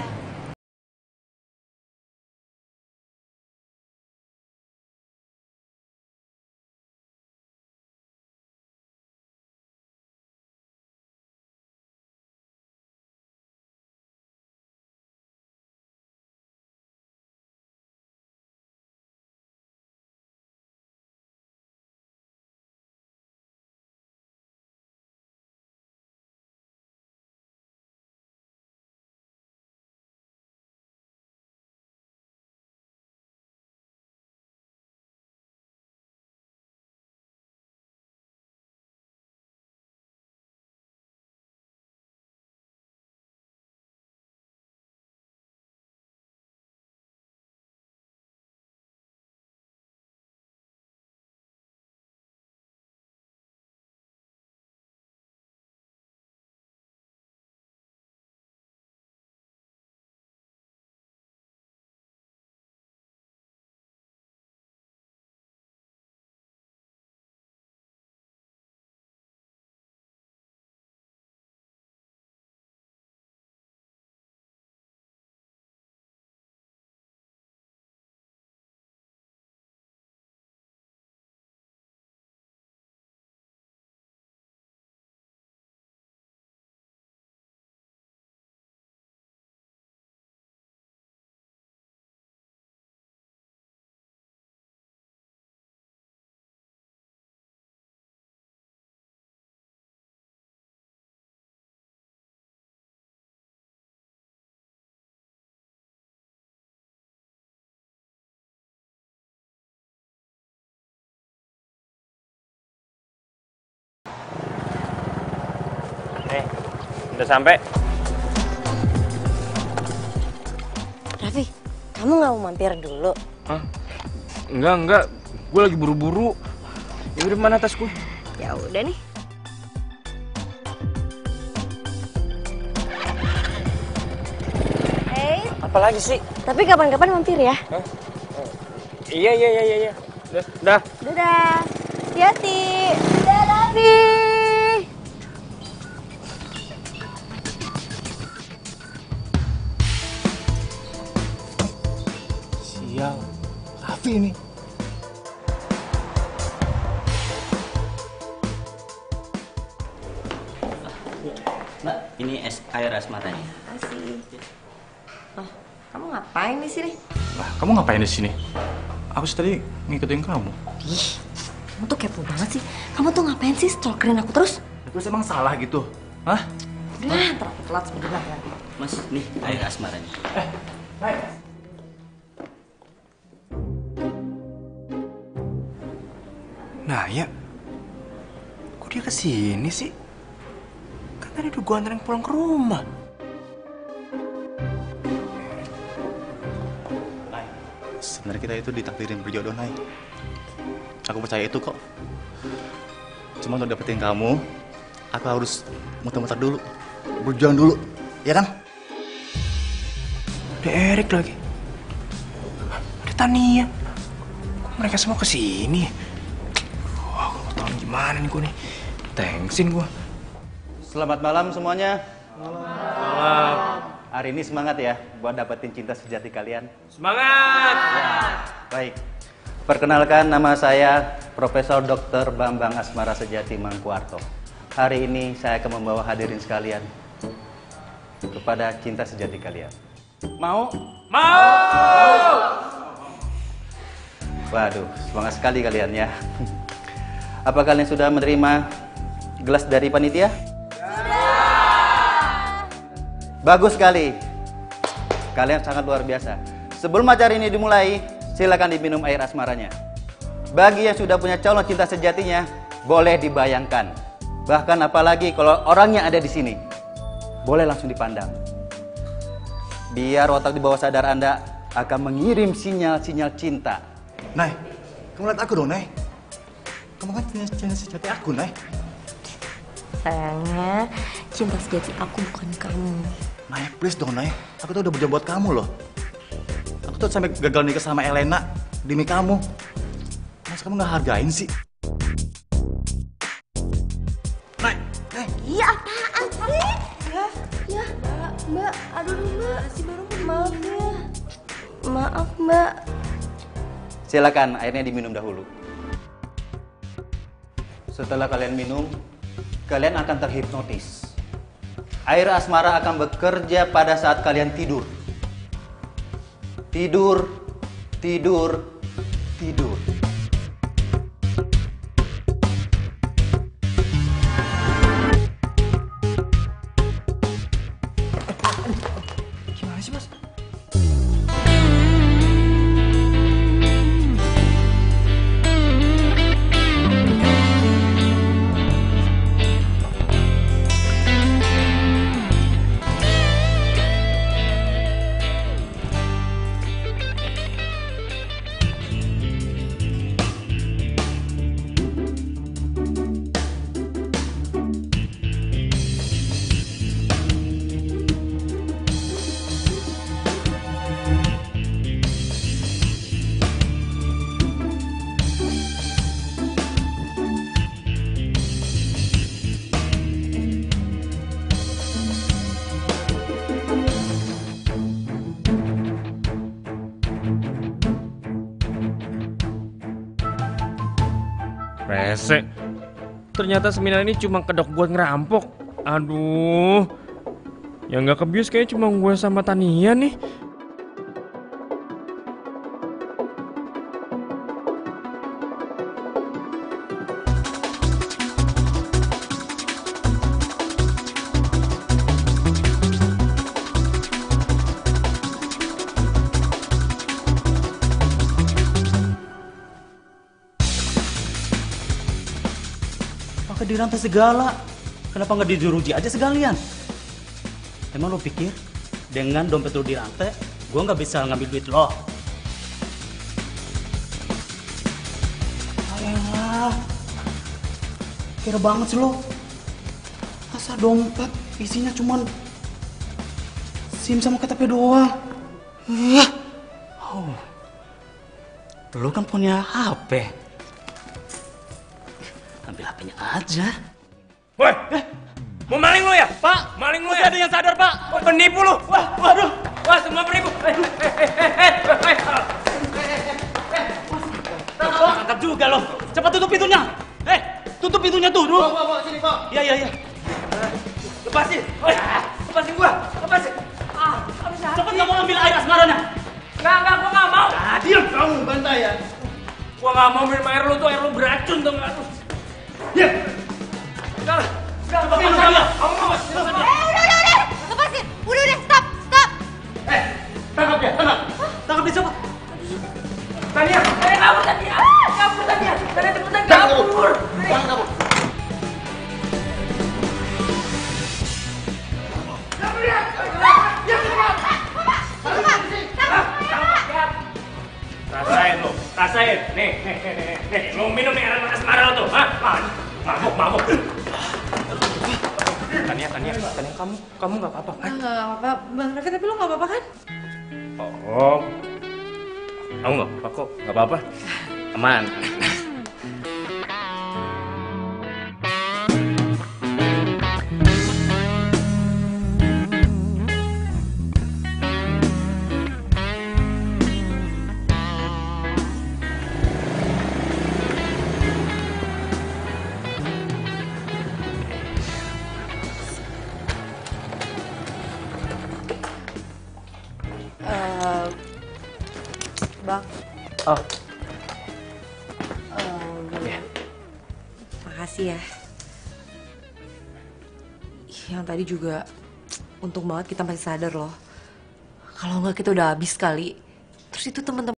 Udah sampai. Raffi, kamu nggak mau mampir dulu? Hah? Enggak. Gue lagi buru-buru. Ya udah, mana tas gue? Ya udah nih. Apa lagi sih? Tapi kapan-kapan mampir ya? Hah? Iya. Dah. Dadah. Hati-hati. Dadah, Raffi. Sial, Raffi ini. Mbak, ini air es matanya. Makasih. Oh, kamu ngapain di sini? Lah, kamu ngapain di sini? Aku sih tadi ngikutin kamu. Ih, kamu tuh kepo banget sih. Kamu tuh ngapain sih stalkerin aku terus? Terus emang salah gitu? Hah? Udah, ntar aku telat sebentar ya. Mas, nih air asmaranya. Naya, kok dia kesini sih? Kan tadi udah gue anterin pulang ke rumah. Nay, sebenarnya kita itu ditakdirin berjodoh, Nay. Aku percaya itu kok. Cuma untuk dapetin kamu, aku harus muter-muter dulu, berjuang dulu, ya kan? Ada Erik lagi. Ada Tania. Kok mereka semua kesini? Wah, gue tau gimana nih gue nih. Thanksin gue. Selamat malam semuanya. Malam. Hari ini semangat ya buat dapetin cinta sejati kalian. Semangat. Baik. Perkenalkan, nama saya Profesor Dr. Bambang Asmara Sejati Mangkuarto. Hari ini saya akan membawa hadirin sekalian kepada cinta sejati kalian. Mau? Mau. Waduh, semangat sekali kalian ya. Apa kalian sudah menerima gelas dari panitia? Sudah. Bagus sekali. Kalian sangat luar biasa. Sebelum acara ini dimulai, silakan diminum air asmaranya. Bagi yang sudah punya calon cinta sejatinya, boleh dibayangkan. Bahkan apalagi kalau orangnya ada di sini, boleh langsung dipandang. Biar otak di bawah sadar Anda akan mengirim sinyal-sinyal cinta. Nay, kamu lihat aku dong, Nay. Kamu kan cinta sejati aku, Nay. Sayangnya, cinta sejati aku bukan kamu. Nay, please dong, Nay. Aku tuh udah berjuang buat kamu loh. Aku tuh sampai gagal nikah sama Elena demi kamu. Masa kamu nggak hargain sih? Nay, Nay. Iya, apaan sih? Ya, Mbak. Aduh, Mbak. Si baru maaf ya. Maaf, Mbak. Silakan, airnya diminum dahulu. Setelah kalian minum, kalian akan terhipnotis. Air asmara akan bekerja pada saat kalian tidur. Tidur, tidur, tidur. Gimana sih, Mas? Rese. Ternyata seminar ini cuma kedok buat ngerampok. Aduh. Yang nggak kebius kayaknya cuma gue sama Tania nih. Pakai dirantai segala. Kenapa nggak dijuruji aja sekalian? Emang lo pikir dengan dompet lo dirantai, gue nggak bisa ngambil duit lo? Ayolah, kira banget sih lo. Masa dompet isinya cuman SIM sama KTP doang? Oh, lo kan punya HP. Ambil HP-nya aja. Woi, mau maling lu ya? Pak, maling lu ya? Ada yang sadar, Pak. Penipu lu. Wah, waduh. Wah, semua penipu. Tangkap juga lo. Cepat tutup pintunya. Tutup pintunya tuh. Bawa sini, Pak. Iya. Lepasin. Woi, lepasin gua. Lepasin. Cepat kamu ambil air asmaranya. Enggak, gua enggak mau. Kamu bantai ya? Gua nggak mau minum air lu tuh, air lu beracun tuh nggak tuh. Ya. Udah, Lepasin. Udah, stop. Tangkap dia, tangkap. Tangkap dia cepat. Tania, kabur Tania. Kabur Tania. Tania cepetan kabur. Jangan kabur. Rasain. Nih. Lu minum nih air panas marah tuh, hah? Mabuk. Tania, kamu nggak apa-apa kan? Nggak apa-apa, Bang Raffi, tapi lu nggak apa-apa kan? Oh, kamu nggak apa-apa kok, nggak apa-apa, aman. Bang. Oh. Makasih ya. Yang tadi juga untung banget kita masih sadar loh. Kalau nggak kita udah habis kali. Terus itu teman-teman.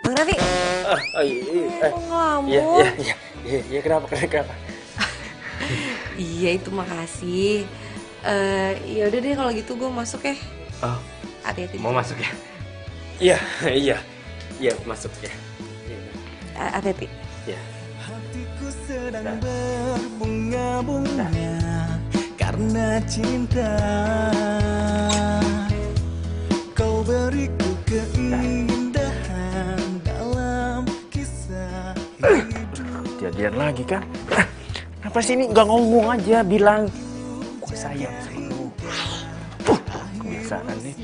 Bang Raffi. Kok ngamuk? Iya, kenapa? Iya, itu makasih. Ya udah deh kalau gitu gue masuk ya. Oh, hati-hati. mau masuk ya? Iya, masuk ya. Hati-hati. Iya. Hatiku sedang berbunga-bunga karena cinta. Kau beriku keindahan dalam kisah hidup. Kejadian lagi kan? Kenapa sih ini nggak ngomong aja, bilang gue sayang sama lu. Kebiasaan nih.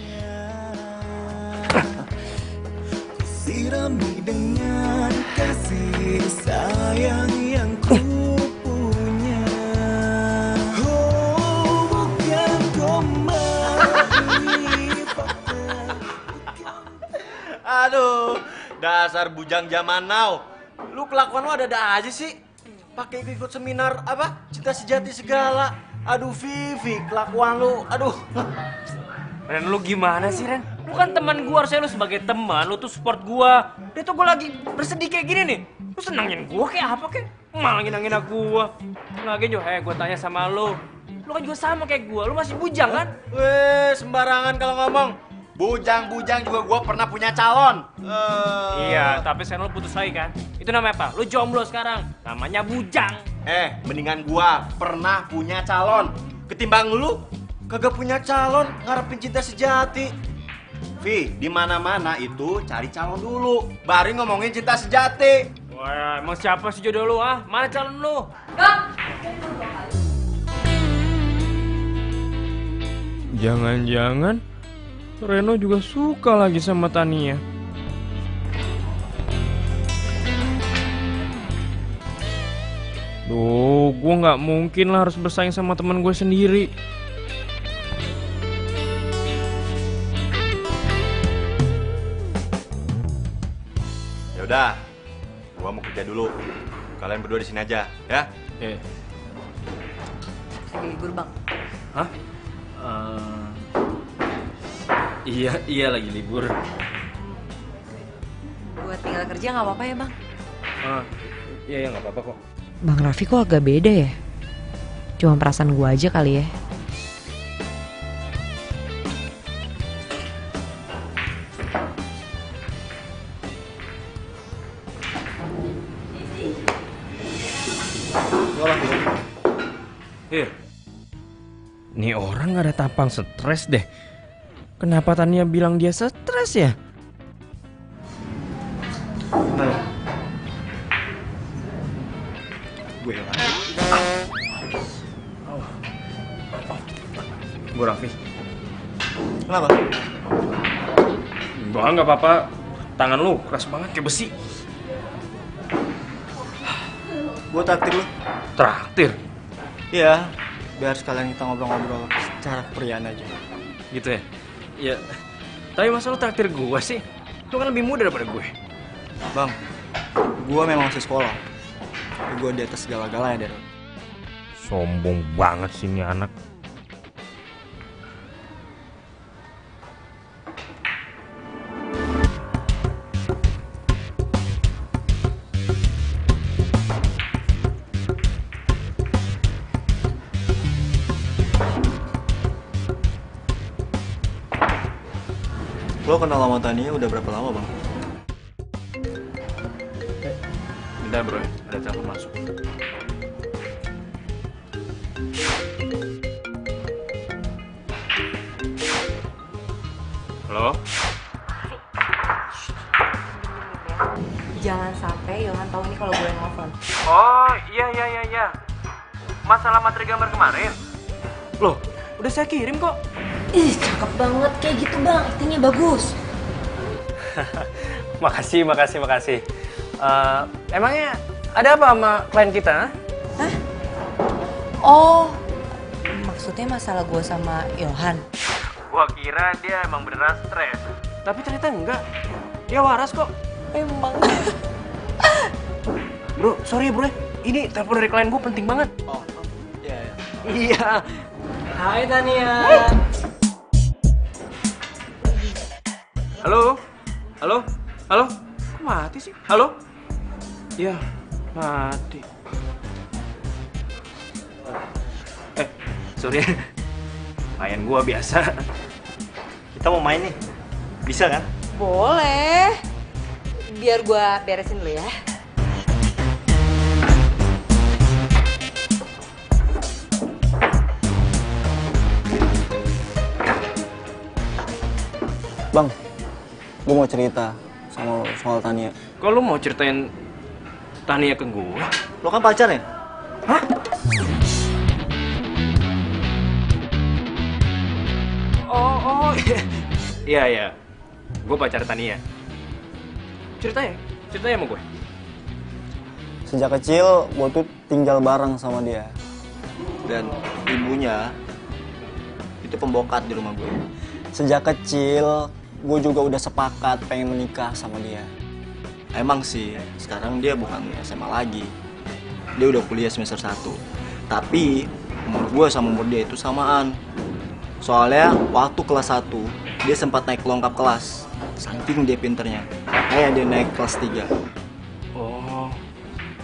Sirami dengan kasih sayang yang ku punya. Oh, bukan komedi. Aduh, dasar bujang zaman now. Lu kelakuan lu ada-ada aja sih. Pakai ikut seminar apa? Cinta sejati segala. Aduh, Vivi, kelakuan lu. Aduh. Ren, lu gimana sih, Ren? Bukan teman gua, harusnya lu sebagai teman, lu tuh support gua. Dia tuh gua lagi bersedih kayak gini nih. Lu senangin gua kayak apa kek? Malah ngina-ngina gua. Lagi Jo, gua tanya sama lu. Lu kan juga sama kayak gua, lu masih bujang kan? Weh, sembarangan kalau ngomong. Bujang-bujang juga gua pernah punya calon. Iya, tapi sekarang lu putus lagi kan? Itu namanya apa? Lu jomblo sekarang. Namanya bujang. Mendingan gua pernah punya calon ketimbang lu kagak punya calon ngarepin cinta sejati. Vi, di mana-mana itu cari calon dulu, baru ngomongin cinta sejati. Wah, emang siapa sih jodoh lu, ah? Mana calon lu? Jangan-jangan Reno juga suka lagi sama Tania. Duh, gue nggak mungkin lah harus bersaing sama teman gue sendiri. Ya udah, gua mau kerja dulu. Kalian berdua di sini aja, ya? Lagi libur, Bang. Hah? Iya lagi libur. Buat tinggal kerja nggak apa-apa ya, Bang? Iya nggak apa-apa kok. Bang Raffi kok agak beda ya? Cuma perasaan gue aja kali ya. Nih orang gak ada tampang stres deh. Kenapa Tania bilang dia stres ya? Gue lah. Gue Raffi. Kenapa? Enggak, nggak apa-apa. Tangan lu keras banget kayak besi. Gue traktir lu. Traktir? Iya, biar sekalian kita ngobrol-ngobrol secara kepriaan aja. Gitu ya? Iya. Tapi masa lu traktir gue sih? Lu kan lebih muda daripada gue. Bang, gue memang masih sekolah. Gue di atas segala-galanya dari. Sombong banget sih ini anak. Lo kenal sama Tania udah berapa lama, Bang? Bentar bro, ada telepon masuk. Halo? Jangan sampai Yohan tahu ini kalau gue nelfon. Oh, iya. Masalah materi gambar kemarin. Loh, udah saya kirim kok. Ih, cakep banget kayak gitu bang, aktingnya bagus. Makasih. Emangnya ada apa sama klien kita? Hah? Oh, maksudnya masalah gue sama Yohan. Gua kira dia emang beneran stres. Tapi ternyata enggak. Dia waras kok. Emang. Bro, sorry bro. Ini telepon dari klien gue penting banget. Oh, iya. Iya. Hai Tania. Halo? Kok mati sih? Halo? Ya, mati. Sorry. Klien gua biasa. Kita mau main nih. Bisa kan? Boleh. Biar gue beresin dulu ya. Bang, gue mau cerita sama lo soal Tania. Kok lu mau ceritain Tania ke gua? Lo kan pacarnya? Hah? Oh, iya. Gue pacar Tania. Ceritanya sama gue. Sejak kecil, gue tuh tinggal bareng sama dia. Dan ibunya itu pembokat di rumah gue. Sejak kecil, gue juga udah sepakat pengen menikah sama dia. Emang sih, sekarang dia bukan SMA lagi. Dia udah kuliah semester 1. Tapi, umur gue sama umur dia itu samaan. Soalnya, waktu kelas 1, dia sempat naik longkap kelas. Saking dia pinternya. Makanya dia naik kelas 3. Oh,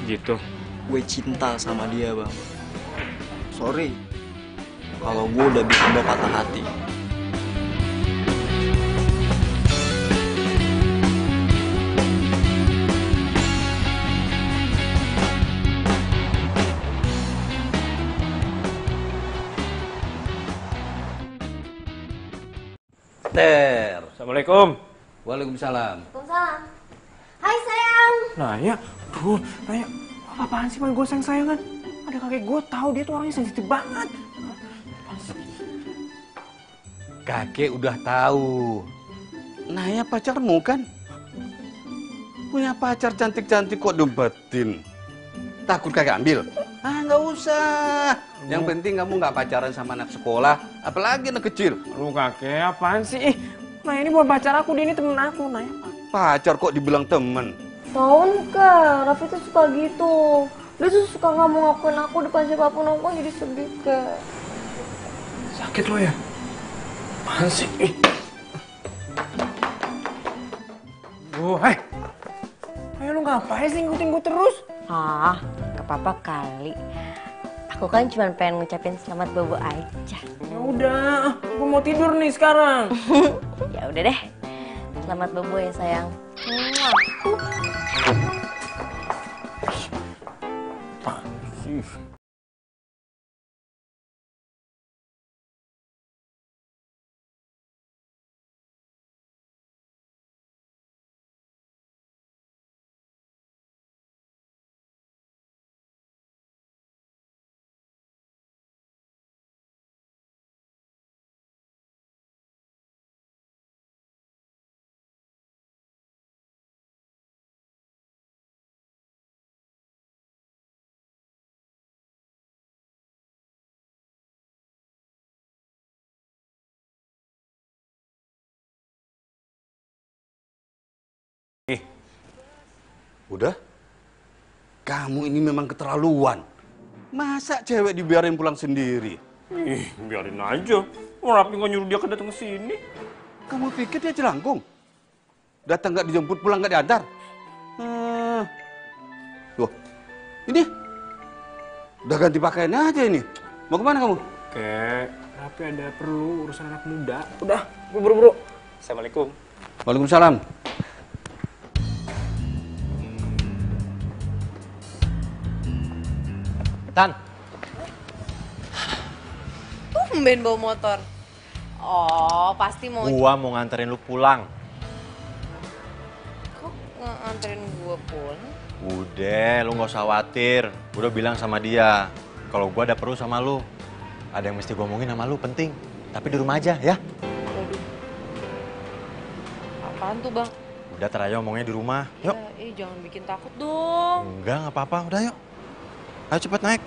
gitu. Gue cinta sama dia, Bang. Sorry, kalau gue udah bikin lo patah hati. Ter. Assalamualaikum. Waalaikumsalam. Waalaikumsalam. Hai sayang. Naya, Naya, apaan sih main gue sayang-sayangan? Ada kakek gue tahu dia tuh orangnya sensitif banget. Kakek udah tahu. Naya pacarmu kan? Punya pacar cantik-cantik kok debatin. Takut kakek ambil? Ah, nggak usah. Yang penting kamu nggak pacaran sama anak sekolah, apalagi anak kecil. Lu kakek apaan sih? Nah ini bukan pacar aku, dia ini temen aku, Naya. Pacar kok dibilang temen? Tahun Kak, Raffi tuh suka gitu. Dia tuh suka nggak mau ngakuin aku depan siapapun, aku jadi sedih Kak. Sakit lo ya? Apaan sih? Oh, hai. Lu ngapain sih ngikutin gue terus? Ah, gak apa-apa kali. Aku kan cuma pengen ngucapin selamat bobo aja. Ya udah, gue mau tidur nih sekarang. Ya udah deh. Selamat bobo ya sayang. Udah? Kamu ini memang keterlaluan. Masa cewek dibiarin pulang sendiri? Ih, biarin aja. Orang Rapi nggak nyuruh dia datang ke sini. Kamu pikir dia jelangkung? Datang nggak dijemput, pulang nggak diantar? Loh, ini udah ganti pakaian aja ini. Mau kemana kamu? Kek, Rapi ada perlu urusan anak muda. Udah, buru-buru. Assalamualaikum. Waalaikumsalam. Tan. Tumben bawa motor. Oh, pasti mau... Gua mau nganterin lu pulang. Kok nganterin gua pulang? Udah, lu nggak usah khawatir. Gua udah bilang sama dia. Kalau gua ada perlu sama lu. Ada yang mesti gua omongin sama lu, penting. Tapi di rumah aja, ya. Waduh. Apaan tuh, Bang? Udah, aja ngomongnya di rumah. Yuk. Jangan bikin takut dong. Enggak, nggak apa-apa. Udah, yuk. Ayo cepet naik.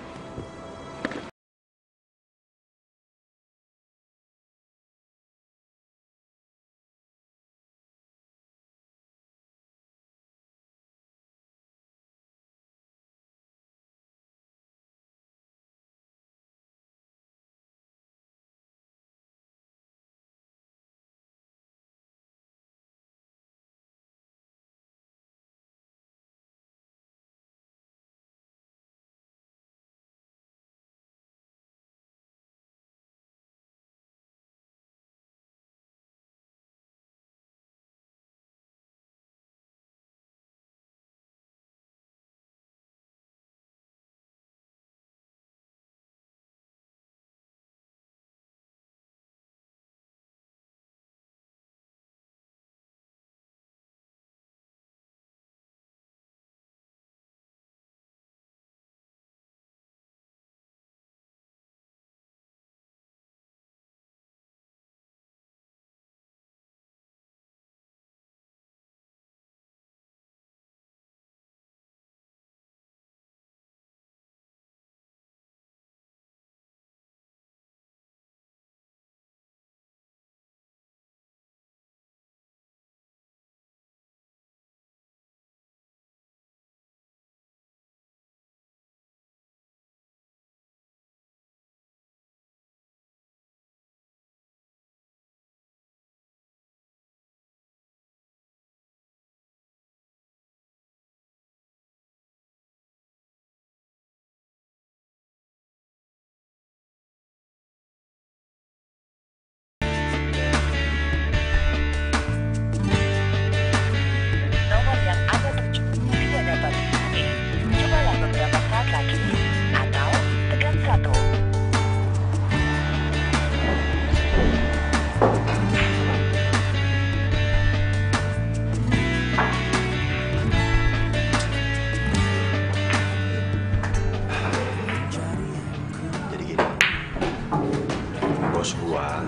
Bos gua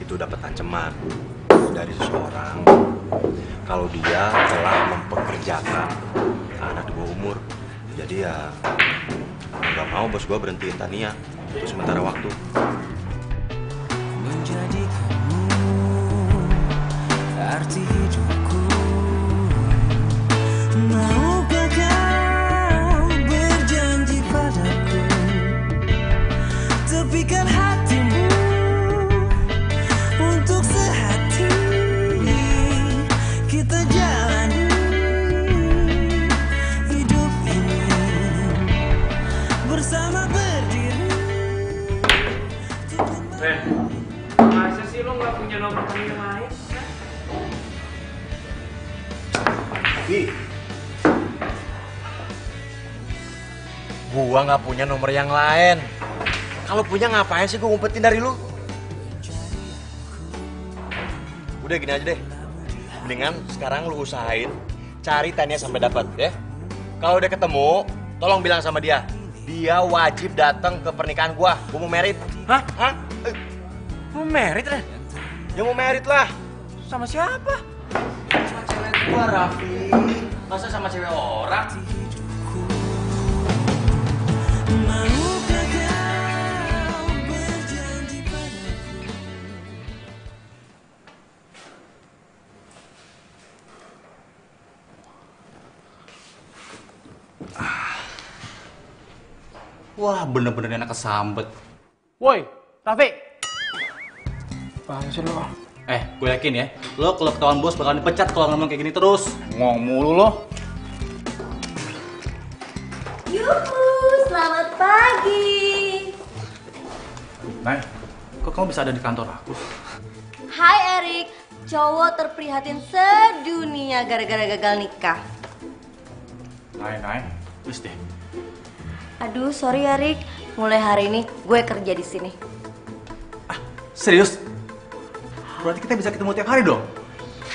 itu dapat ancaman dari seseorang kalau dia telah mempekerjakan anak di bawah umur. Jadi ya nggak mau bos gua berhentiin Tania untuk sementara waktu. Menjadikanmu arti hidupku. Maukah kau berjanji padaku, tepikan hatimu untuk sehati kita jalani punya nomor temen yang lain? Gua nggak punya nomor yang lain. Kalau punya ngapain sih gua ngumpetin dari lu? Udah gini aja deh. Mendingan sekarang lu usahain cari Tania sampai dapat ya. Kalau udah ketemu, tolong bilang sama dia. Dia wajib datang ke pernikahan gua. Gua mau merit. Hah? Mau merit, Ren? Ya mau merit lah. Sama siapa? Sama cewek gua, Raffi. Masa sama cewek orang? Wah, bener-bener enak kesambet. Woi, Raffi. Apaan sih lo? Gue yakin ya, lo kalau ketahuan bos bakalan dipecat kalau ngomong kayak gini terus. Ngomong mulu lo. Yuhu, selamat pagi. Nay, kok kamu bisa ada di kantor aku? Hai Erik, cowok terprihatin sedunia gara-gara gagal nikah. Nay, please deh. Aduh, sorry Erik. Mulai hari ini gue kerja di sini. Serius? Berarti kita bisa ketemu tiap hari dong?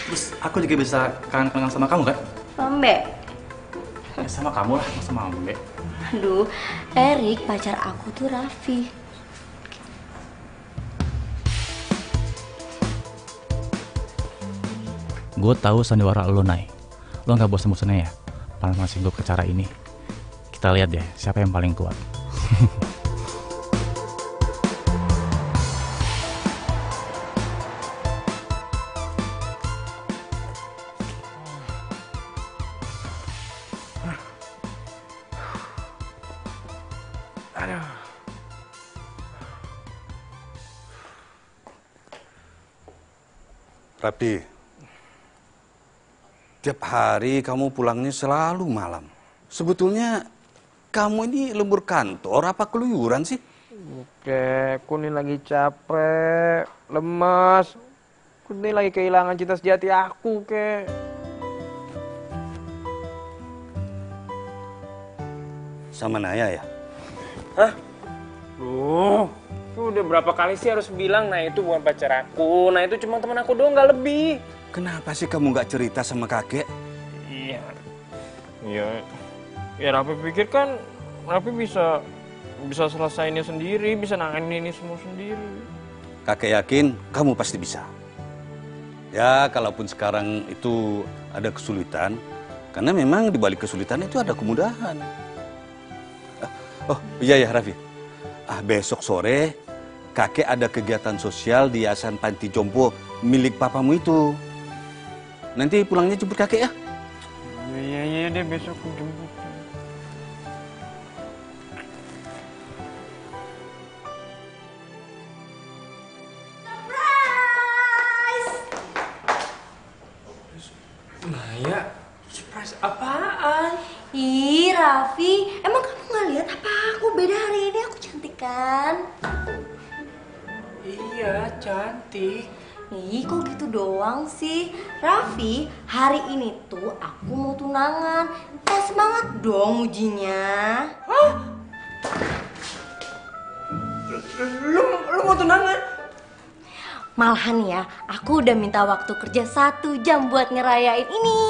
Terus aku juga bisa kangen-kangen sama kamu kan? Mambe. Ya sama kamu lah, masa Mambe. Aduh, Erik pacar aku tuh Raffi. Gue tahu sandiwara lo, Nay. Lo nggak bosan-bosannya ya? Panas-panasin gue ke cara ini. Kita lihat deh, siapa yang paling kuat. Aduh. Raffi, tiap hari kamu pulangnya selalu malam. Sebetulnya kamu ini lembur kantor apa keluyuran sih? Oke, aku nih lagi capek, lemas. Aku nih lagi kehilangan cinta sejati aku, kek. Sama Naya ya? Hah? Duh, udah berapa kali sih harus bilang, nah itu bukan pacar aku, nah itu cuma teman aku doang, nggak lebih. Kenapa sih kamu nggak cerita sama kakek? Iya. Ya Raffi pikir kan Raffi bisa selesainya sendiri, bisa nanganin ini semua sendiri. Kakek yakin kamu pasti bisa. Ya, kalaupun sekarang itu ada kesulitan, karena memang di balik kesulitan itu ada kemudahan. Oh iya ya Raffi, besok sore kakek ada kegiatan sosial di Yayasan Panti Jompo milik papamu itu. Nanti pulangnya jemput kakek ya? Iya deh, besok aku jemput. Naya, surprise apaan? Ih, Raffi, emang kamu nggak lihat apa aku beda hari ini? Aku cantik kan? Iya, cantik. Ih, kok gitu doang sih? Raffi, hari ini tuh aku mau tunangan. Semangat dong mujinya. Hah? Lu mau tunangan? Malahan ya, aku udah minta waktu kerja 1 jam buat ngerayain ini.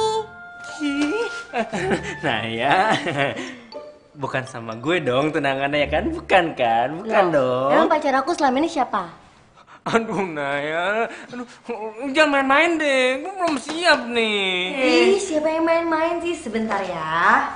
Nah ya, bukan sama gue dong tunangannya ya kan? Bukan kan? Bukan dong. Emang pacar aku selama ini siapa? Aduh Naya, jangan main-main deh, gue belum siap nih. Ih, siapa yang main-main sih? Sebentar ya.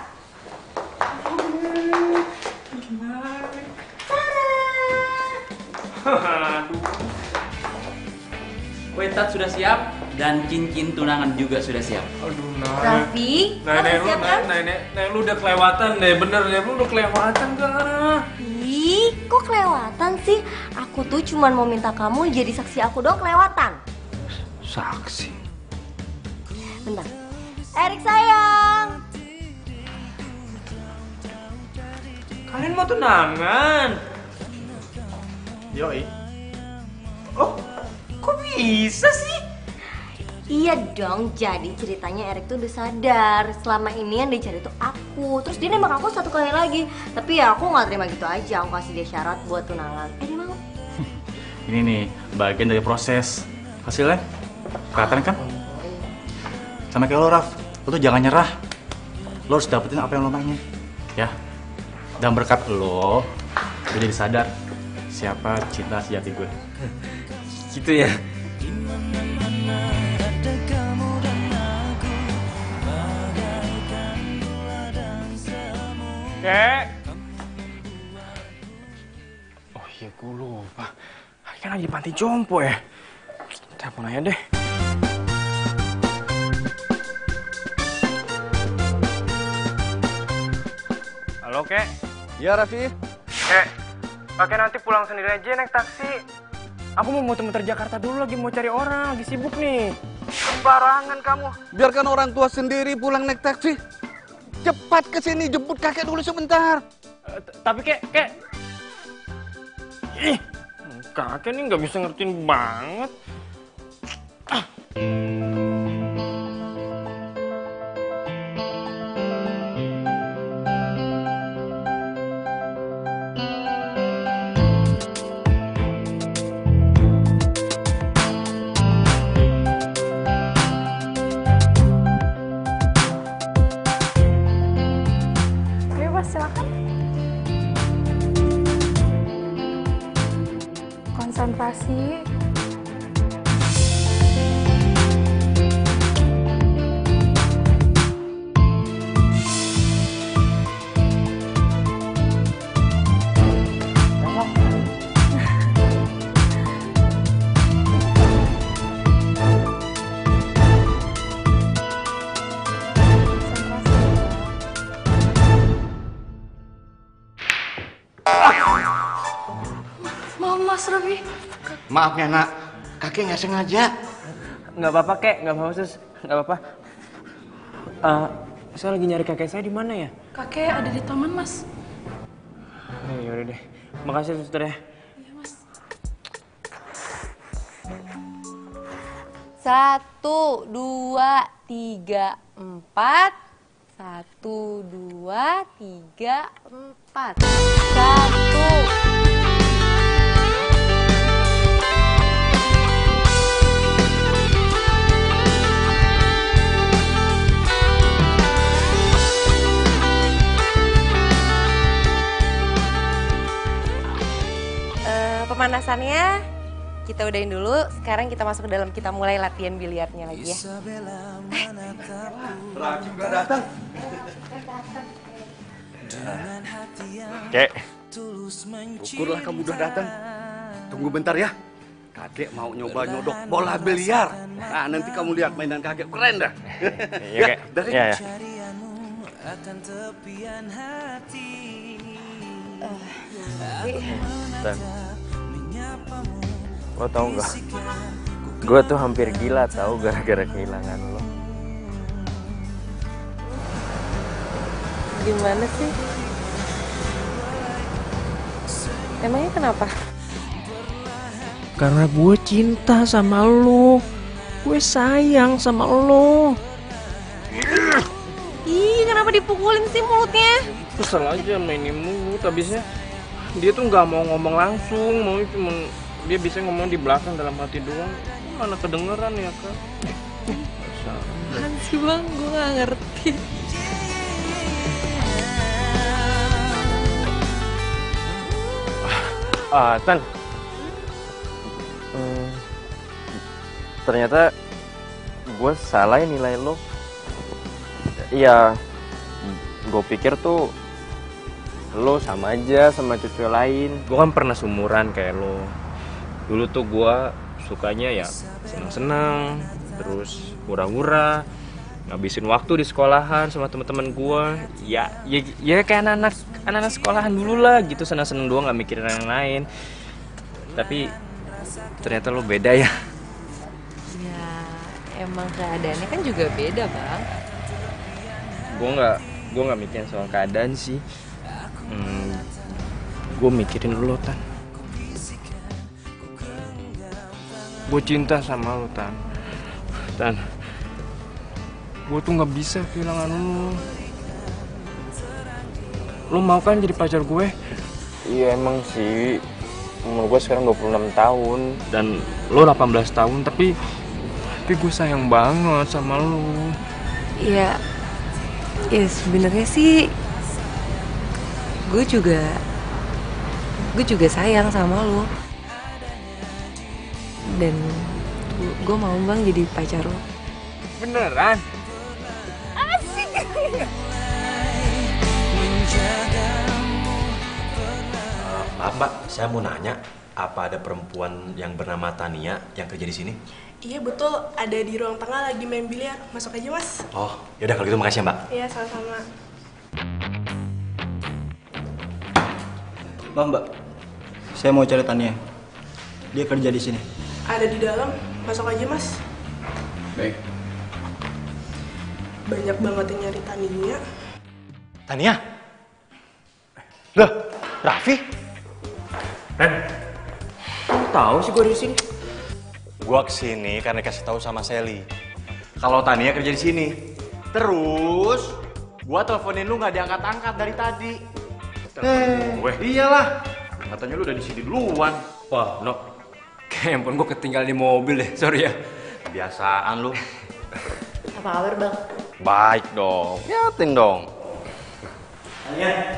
Kue tart sudah siap dan cincin tunangan juga sudah siap. Aduh Naya. Raffi, Nek, lu udah kelewatan deh, bener deh, lu udah kelewatan gak? Ih, kok kelewatan sih? Aku tuh cuman mau minta kamu jadi saksi aku dong kelewatan. Saksi? Bentar. Erik sayang. Kalian mau tunangan? Yoi. Oh, Kok bisa sih? Iya dong, jadi ceritanya Erik tuh udah sadar selama ini yang dicari tuh aku. Terus dia nembak aku 1 kali lagi. Tapi ya aku nggak terima gitu aja. Aku kasih dia syarat buat tunangan. Dia mau. Ini nih bagian dari proses. Hasilnya kelihatan kan? Sama kayak lo, Raf. Lo tuh jangan nyerah. Lo harus dapetin apa yang lo pengen. Ya. Dan berkat lo jadi sadar siapa cinta sejati gue. Gitu ya. Kek. Oh iya, gue lupa. Kan lagi panti jompo ya. Telepon aja deh. Halo, Kek. Ya, Raffi. Kek, Kakek nanti pulang sendiri aja naik taksi. Aku mau muter-muter Jakarta dulu, lagi mau cari orang, lagi sibuk nih. Sembarangan kamu. Biarkan orang tua sendiri pulang naik taksi. Cepat ke sini, jemput kakek dulu sebentar. Tapi Kek. Ih, kakek nih nggak bisa ngertiin banget. Silakan. Konsentrasi. Mas Raffi. Maaf ya nak, kakek nggak sengaja. Nggak apa-apa Kek, nggak apa-apa Sus, nggak apa-apa. Saya lagi nyari kakek saya di mana ya? Kakek ada di taman, Mas. Yaudah deh, makasih Suster ya. Iya, Mas. 1, 2, 3, 4. 1, 2, 3, 4. 1. Pemanasannya kita udahin dulu. Sekarang kita masuk ke dalam, kita mulai latihan biliarnya lagi ya. Raki udah datang. Kek, Syukurlah kamu udah datang. Tunggu bentar ya. Kakek mau nyoba nyodok bola biliar. Nah, nanti kamu lihat mainan kakek keren dah. Iya, Kek. dari. Ya. Dan lo tau nggak? Gue tuh hampir gila tau gara-gara kehilangan lo. Gimana sih? Emangnya kenapa? Karena gue cinta sama lo. Gue sayang sama lo. Ih, kenapa dipukulin sih mulutnya? Kesel aja mainin mulut, habisnya dia tuh nggak mau ngomong langsung, mau cuma dia bisa ngomong di belakang dalam hati doang. Mana kedengeran ya Kak? Apaan sih Bang, gue nggak ngerti. Tan, ternyata gue salah ya nilai lo. Iya, gue pikir tuh lo sama aja sama cewek lain. Gue kan pernah seumuran kayak lo. Dulu tuh gue sukanya ya seneng-seneng, terus hura-hura, ngabisin waktu di sekolahan sama teman-teman gue. Ya kayak anak-anak sekolahan dulu lah gitu, seneng-seneng doang, nggak mikirin yang lain. Tapi ternyata lo beda ya. Ya, emang keadaannya kan juga beda Bang. Gue nggak mikirin soal keadaan sih. Gue mikirin lo Tan. Gue cinta sama lu, Tan. Tan, gue tuh nggak bisa kehilangan lu. Lu mau kan jadi pacar gue? Iya emang sih. Umur gue sekarang 26 tahun dan lu 18 tahun, tapi gue sayang banget sama lu. Iya, ya sebenarnya sih gue juga sayang sama lo. Dan gue mau bang jadi pacar lo. Beneran? Asik. Maaf Mbak, saya mau nanya, apa ada perempuan yang bernama Tania yang kerja di sini? Iya betul, ada di ruang tengah lagi main biliar. Masuk aja mas. Oh, yaudah kalau gitu makasih ya Mbak. Iya sama-sama. Mbak, saya mau cari Tania. Dia kerja di sini. Ada di dalam, masuk aja mas. Baik. Banyak banget yang nyari Tania. Tania? Loh, Raffi? Kamu tahu sih gue di sini? Gua kesini karena dikasih tahu sama Sally kalau Tania kerja di sini. Terus gua teleponin lu nggak diangkat-angkat dari tadi. Gue? Iyalah. Katanya lu udah di sini duluan. Wah, no. Kayak handphone gue ketinggalan di mobil deh. Sorry ya. Kebiasaan lu. Apa kabar bang? Baik dong. Liatin dong. Tania.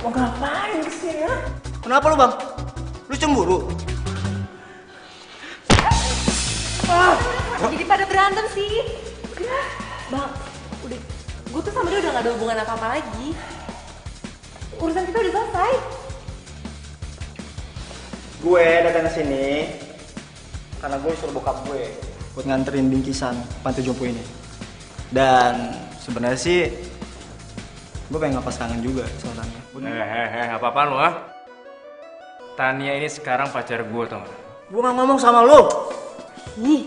Mau ngapain kesini ya? Kenapa lu bang? Lu cemburu? Jadi pada berantem sih. Bang, udah, gue tuh sama dia udah gak ada hubungan apa-apa lagi. Urusan kita udah selesai. Gue datang ke sini karena gue disuruh bokap gue buat nganterin bingkisan panti jompo ini. Dan sebenarnya sih gue pengen ngelepas kangen juga sama Tania. Apa-apaan lu, ah? Tania ini sekarang pacar gue, tau gak? Gue gak ngomong sama lo. Ih,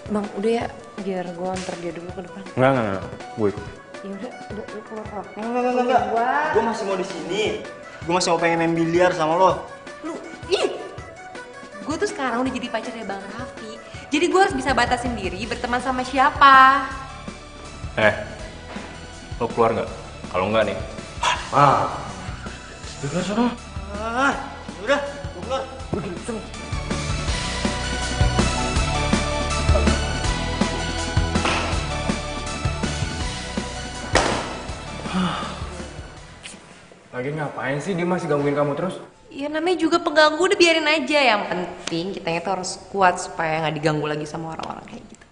bang udah ya, biar gue antar dia dulu ke depan. Enggak. Gue ikut. Ya udah lu keluar. Enggak. Gue masih mau di sini. Gue masih mau pengen main biliar sama lo. Gue tuh sekarang udah jadi pacarnya Bang Raffi. Jadi gue harus bisa batasin diri berteman sama siapa. Lo keluar nggak? Kalau nggak nih. Keluar sana. Udah, gue keluar. Lagi ngapain sih dia masih gangguin kamu terus? Ya namanya juga pengganggu, udah biarin aja. Yang penting kitanya tuh harus kuat supaya nggak diganggu lagi sama orang-orang kayak gitu.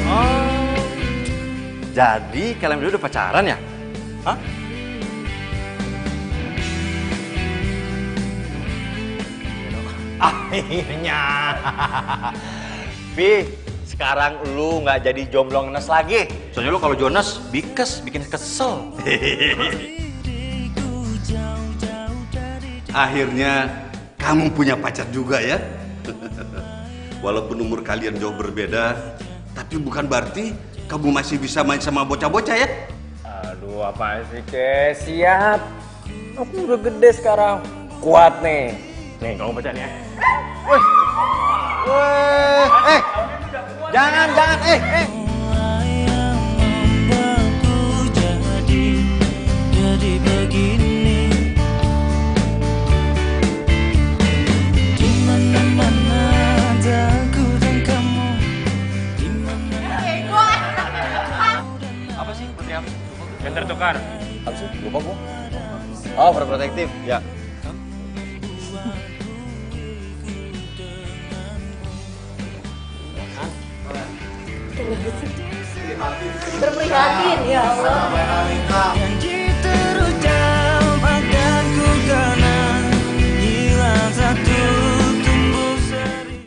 Oh, jadi kalian berdua udah pacaran ya? Hah? Akhirnya. Pi, sekarang lu nggak jadi jomblo ngenes lagi. Soalnya lu kalau Jonas bikes, bikin kesel. Akhirnya kamu punya pacar juga ya? Walaupun umur kalian jauh berbeda, tapi bukan berarti kamu masih bisa main sama bocah-bocah ya? Aduh, apaan sih, Ke? Siap. Aku udah gede sekarang. Kuat nih. Nih, kamu baca nih ya. Weh, jangan, Jadi begini, di mana-mana ada aku dan kamu. Di mana? Apa sih, Putri apa? Yang tertukar. Apa sih? Lupa gua. Oh, overprotective. Ya. Berprihatin ya Allah.